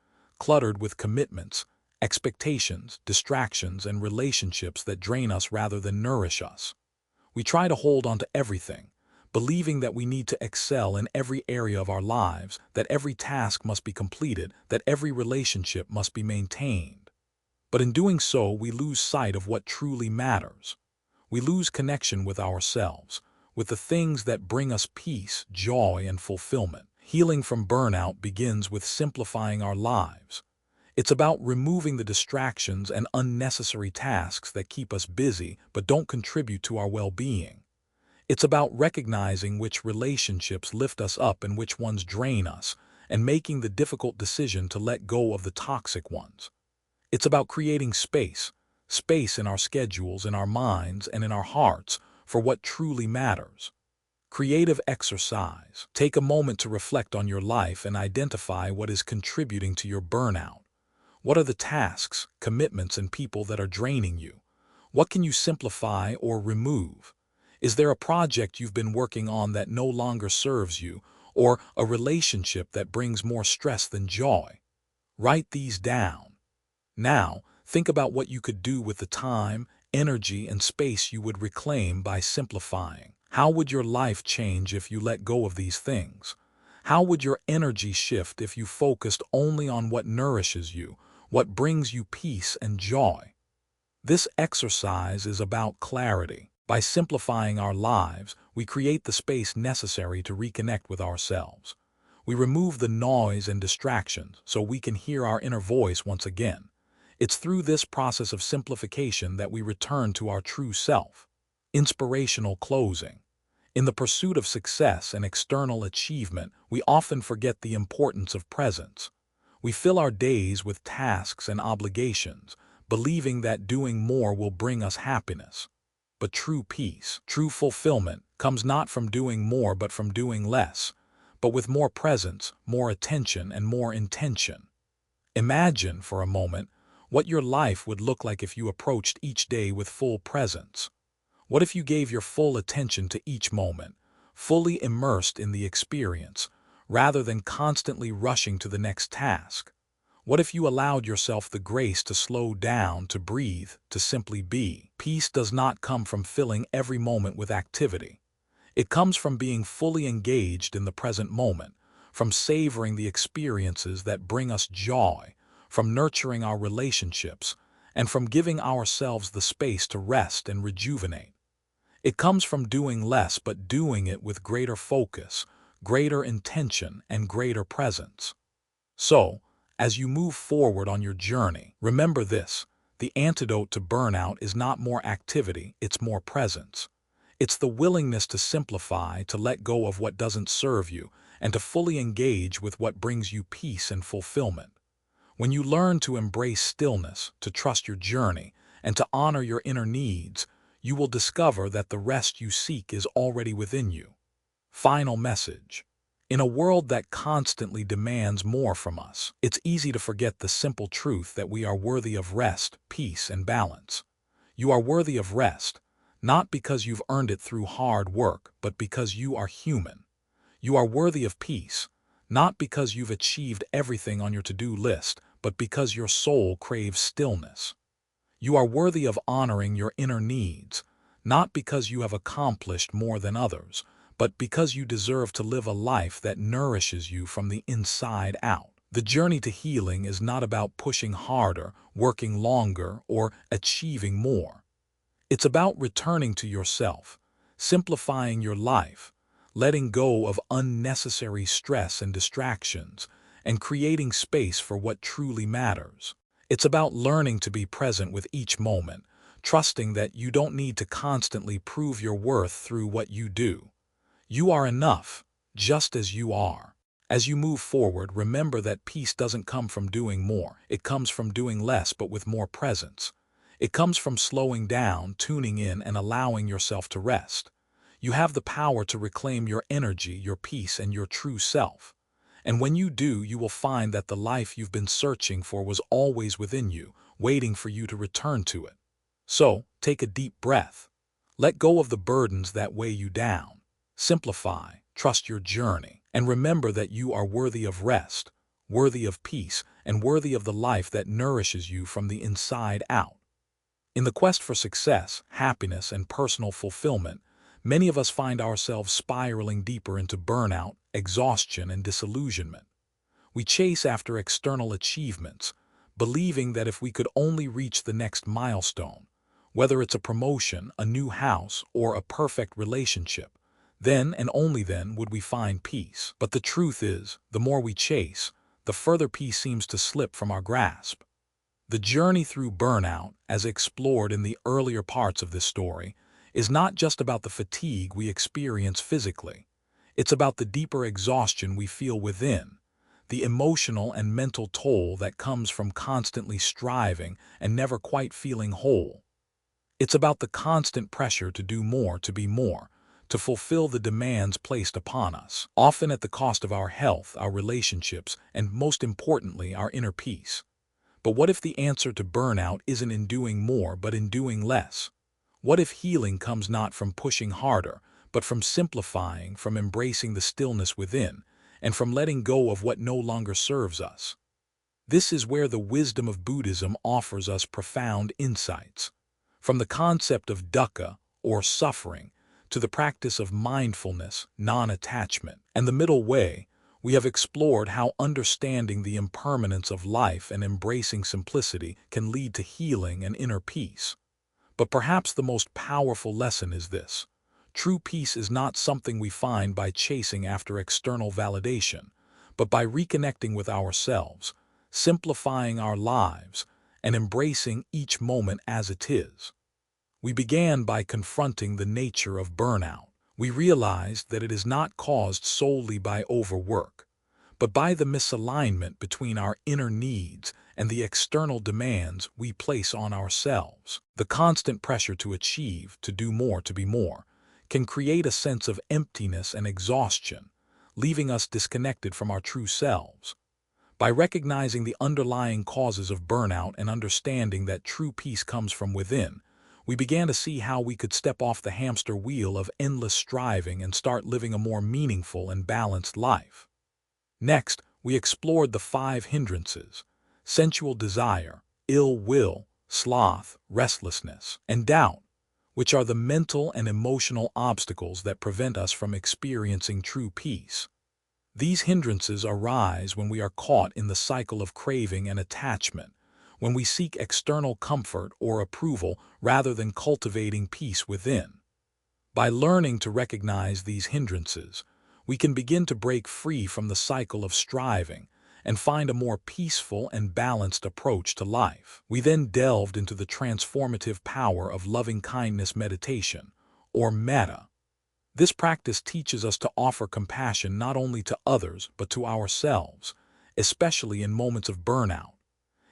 with commitments, expectations, distractions, and relationships that drain us rather than nourish us. We try to hold on to everything, believing that we need to excel in every area of our lives, that every task must be completed, that every relationship must be maintained. But in doing so, we lose sight of what truly matters. We lose connection with ourselves, with the things that bring us peace, joy, and fulfillment. Healing from burnout begins with simplifying our lives. It's about removing the distractions and unnecessary tasks that keep us busy but don't contribute to our well-being. It's about recognizing which relationships lift us up and which ones drain us, and making the difficult decision to let go of the toxic ones. It's about creating space in our schedules, in our minds, and in our hearts for what truly matters. Creative exercise. Take a moment to reflect on your life and identify what is contributing to your burnout. What are the tasks, commitments, and people that are draining you? What can you simplify or remove? Is there a project you've been working on that no longer serves you, or a relationship that brings more stress than joy? Write these down. Now, think about what you could do with the time, energy, and space you would reclaim by simplifying. How would your life change if you let go of these things? How would your energy shift if you focused only on what nourishes you, what brings you peace and joy? This exercise is about clarity. By simplifying our lives, we create the space necessary to reconnect with ourselves. We remove the noise and distractions so we can hear our inner voice once again. It's through this process of simplification that we return to our true self. Inspirational closing. In the pursuit of success and external achievement, we often forget the importance of presence. We fill our days with tasks and obligations, believing that doing more will bring us happiness. But true peace, true fulfillment, comes not from doing more but from doing less, but with more presence, more attention, and more intention. Imagine, for a moment, what your life would look like if you approached each day with full presence. What if you gave your full attention to each moment, fully immersed in the experience, rather than constantly rushing to the next task? What if you allowed yourself the grace to slow down, to breathe, to simply be? Peace does not come from filling every moment with activity. It comes from being fully engaged in the present moment, from savoring the experiences that bring us joy, from nurturing our relationships, and from giving ourselves the space to rest and rejuvenate. It comes from doing less but doing it with greater focus, greater intention, and greater presence. So, as you move forward on your journey, remember this: the antidote to burnout is not more activity, it's more presence. It's the willingness to simplify, to let go of what doesn't serve you, and to fully engage with what brings you peace and fulfillment. When you learn to embrace stillness, to trust your journey, and to honor your inner needs, you will discover that the rest you seek is already within you. Final message. In a world that constantly demands more from us, it's easy to forget the simple truth that we are worthy of rest, peace, and balance. You are worthy of rest, not because you've earned it through hard work, but because you are human. You are worthy of peace, not because you've achieved everything on your to-do list, but because your soul craves stillness. You are worthy of honoring your inner needs, not because you have accomplished more than others, but because you deserve to live a life that nourishes you from the inside out. The journey to healing is not about pushing harder, working longer, or achieving more. It's about returning to yourself, simplifying your life, letting go of unnecessary stress and distractions, and creating space for what truly matters. It's about learning to be present with each moment, trusting that you don't need to constantly prove your worth through what you do. You are enough, just as you are. As you move forward, remember that peace doesn't come from doing more. It comes from doing less but with more presence. It comes from slowing down, tuning in, and allowing yourself to rest. You have the power to reclaim your energy, your peace, and your true self. And when you do, you will find that the life you've been searching for was always within you, waiting for you to return to it. So, take a deep breath. Let go of the burdens that weigh you down. Simplify, trust your journey, and remember that you are worthy of rest, worthy of peace, and worthy of the life that nourishes you from the inside out. In the quest for success, happiness, and personal fulfillment, many of us find ourselves spiraling deeper into burnout, exhaustion, and disillusionment. We chase after external achievements, believing that if we could only reach the next milestone, whether it's a promotion, a new house, or a perfect relationship, then and only then would we find peace. But the truth is, the more we chase, the further peace seems to slip from our grasp. The journey through burnout, as explored in the earlier parts of this story, is not just about the fatigue we experience physically. It's about the deeper exhaustion we feel within, the emotional and mental toll that comes from constantly striving and never quite feeling whole. It's about the constant pressure to do more, to be more, to fulfill the demands placed upon us, often at the cost of our health, our relationships, and most importantly, our inner peace. But what if the answer to burnout isn't in doing more, but in doing less? What if healing comes not from pushing harder, but from simplifying, from embracing the stillness within, and from letting go of what no longer serves us? This is where the wisdom of Buddhism offers us profound insights. From the concept of dukkha, or suffering, to the practice of mindfulness, non-attachment, and the middle way, we have explored how understanding the impermanence of life and embracing simplicity can lead to healing and inner peace. But perhaps the most powerful lesson is this: true peace is not something we find by chasing after external validation, but by reconnecting with ourselves, simplifying our lives, and embracing each moment as it is. We began by confronting the nature of burnout. We realized that it is not caused solely by overwork, but by the misalignment between our inner needs and the external demands we place on ourselves. The constant pressure to achieve, to do more, to be more, can create a sense of emptiness and exhaustion, leaving us disconnected from our true selves. By recognizing the underlying causes of burnout and understanding that true peace comes from within, we began to see how we could step off the hamster wheel of endless striving and start living a more meaningful and balanced life. Next, we explored the 5 hindrances: sensual desire, ill will, sloth, restlessness, and doubt, which are the mental and emotional obstacles that prevent us from experiencing true peace. These hindrances arise when we are caught in the cycle of craving and attachment, when we seek external comfort or approval rather than cultivating peace within. By learning to recognize these hindrances, we can begin to break free from the cycle of striving and find a more peaceful and balanced approach to life. We then delved into the transformative power of loving-kindness meditation, or metta. This practice teaches us to offer compassion not only to others but to ourselves, especially in moments of burnout.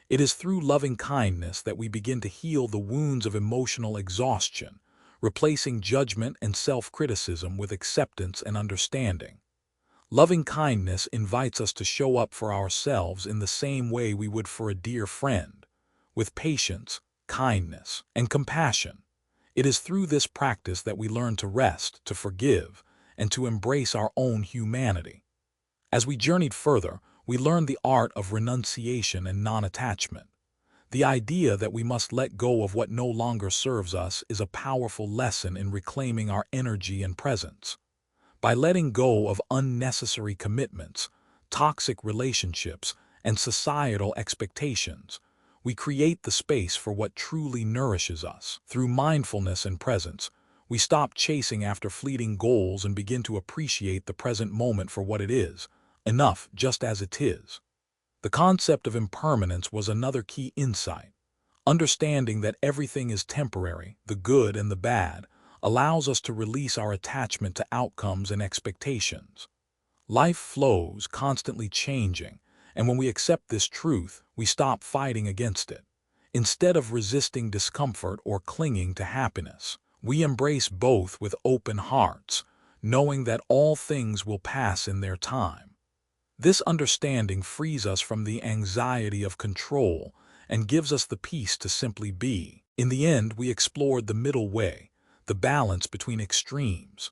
It is through loving kindness that we begin to heal the wounds of emotional exhaustion, replacing judgment and self-criticism with acceptance and understanding. Loving kindness invites us to show up for ourselves in the same way we would for a dear friend, with patience, kindness, and compassion. It is through this practice that we learn to rest, to forgive, and to embrace our own humanity. As we journeyed further, we learned the art of renunciation and non-attachment. The idea that we must let go of what no longer serves us is a powerful lesson in reclaiming our energy and presence. By letting go of unnecessary commitments, toxic relationships, and societal expectations, we create the space for what truly nourishes us. Through mindfulness and presence, we stop chasing after fleeting goals and begin to appreciate the present moment for what it is, enough just as it is. The concept of impermanence was another key insight. Understanding that everything is temporary, the good and the bad, allows us to release our attachment to outcomes and expectations. Life flows, constantly changing, and when we accept this truth, we stop fighting against it. Instead of resisting discomfort or clinging to happiness, we embrace both with open hearts, knowing that all things will pass in their time. This understanding frees us from the anxiety of control and gives us the peace to simply be. In the end, we explored the middle way, the balance between extremes.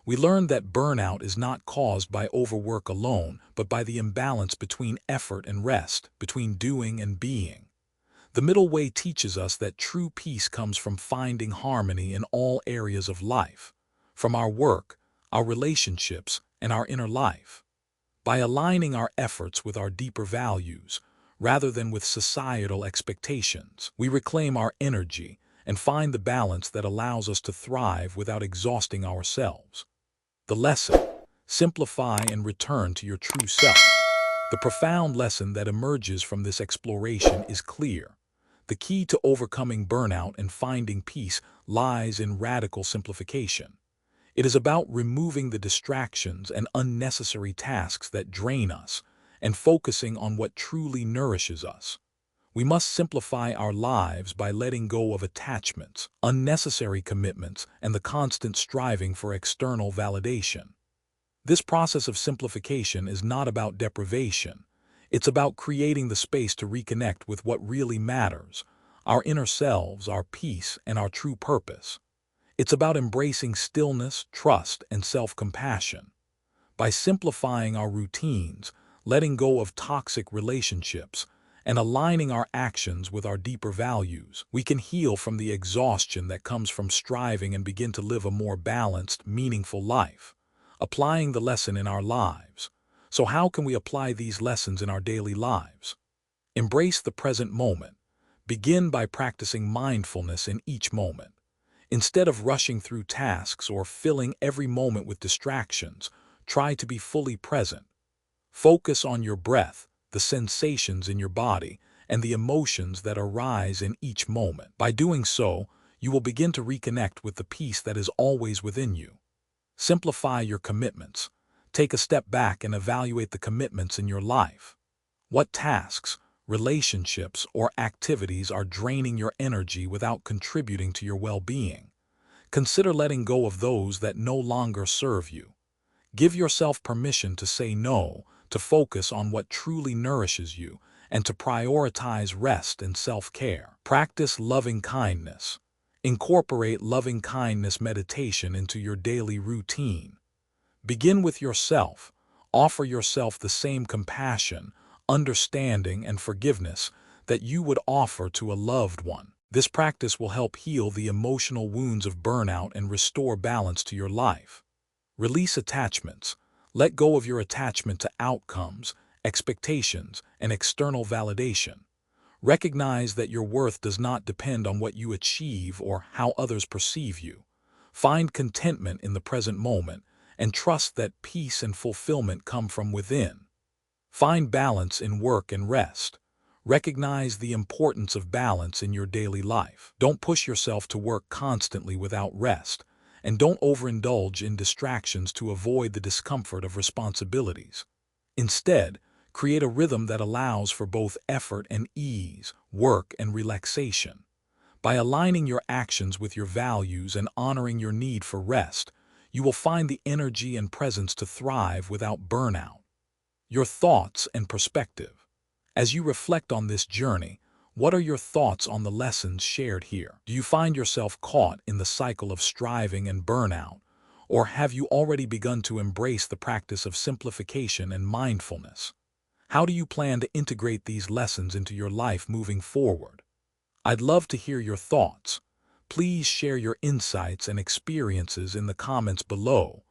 We learned that burnout is not caused by overwork alone, but by the imbalance between effort and rest, between doing and being. The middle way teaches us that true peace comes from finding harmony in all areas of life, from our work, our relationships, and our inner life. By aligning our efforts with our deeper values, rather than with societal expectations, we reclaim our energy and find the balance that allows us to thrive without exhausting ourselves. The lesson: simplify and return to your true self. The profound lesson that emerges from this exploration is clear. The key to overcoming burnout and finding peace lies in radical simplification. It is about removing the distractions and unnecessary tasks that drain us and focusing on what truly nourishes us. We must simplify our lives by letting go of attachments, unnecessary commitments, and the constant striving for external validation. This process of simplification is not about deprivation. It's about creating the space to reconnect with what really matters, our inner selves, our peace, and our true purpose. It's about embracing stillness, trust, and self-compassion. By simplifying our routines, letting go of toxic relationships, and aligning our actions with our deeper values, we can heal from the exhaustion that comes from striving and begin to live a more balanced, meaningful life. Applying the lesson in our lives. So how can we apply these lessons in our daily lives? Embrace the present moment. Begin by practicing mindfulness in each moment. Instead of rushing through tasks or filling every moment with distractions, try to be fully present. Focus on your breath, the sensations in your body, and the emotions that arise in each moment. By doing so, you will begin to reconnect with the peace that is always within you. Simplify your commitments. Take a step back and evaluate the commitments in your life. What tasks, relationships, or activities are draining your energy without contributing to your well-being? Consider letting go of those that no longer serve you. Give yourself permission to say no, to focus on what truly nourishes you, and to prioritize rest and self-care. Practice loving kindness. Incorporate loving kindness meditation into your daily routine. Begin with yourself. Offer yourself the same compassion, understanding, and forgiveness that you would offer to a loved one. This practice will help heal the emotional wounds of burnout and restore balance to your life. Release attachments. Let go of your attachment to outcomes, expectations, and external validation. Recognize that your worth does not depend on what you achieve or how others perceive you. Find contentment in the present moment and trust that peace and fulfillment come from within. Find balance in work and rest. Recognize the importance of balance in your daily life. Don't push yourself to work constantly without rest, and don't overindulge in distractions to avoid the discomfort of responsibilities. Instead, create a rhythm that allows for both effort and ease, work and relaxation. By aligning your actions with your values and honoring your need for rest, you will find the energy and presence to thrive without burnout. Your thoughts and perspective. As you reflect on this journey, what are your thoughts on the lessons shared here? Do you find yourself caught in the cycle of striving and burnout, or have you already begun to embrace the practice of simplification and mindfulness? How do you plan to integrate these lessons into your life moving forward? I'd love to hear your thoughts. Please share your insights and experiences in the comments below.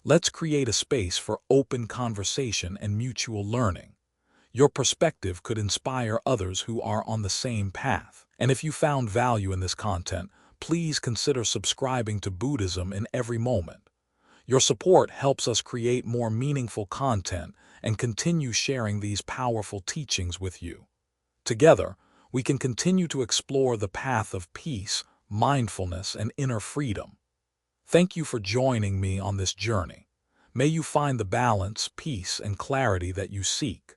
Let's create a space for open conversation and mutual learning. Your perspective could inspire others who are on the same path. And if you found value in this content, please consider subscribing to Buddhism in every moment. Your support helps us create more meaningful content and continue sharing these powerful teachings with you. Together, we can continue to explore the path of peace, mindfulness, and inner freedom. Thank you for joining me on this journey. May you find the balance, peace, and clarity that you seek.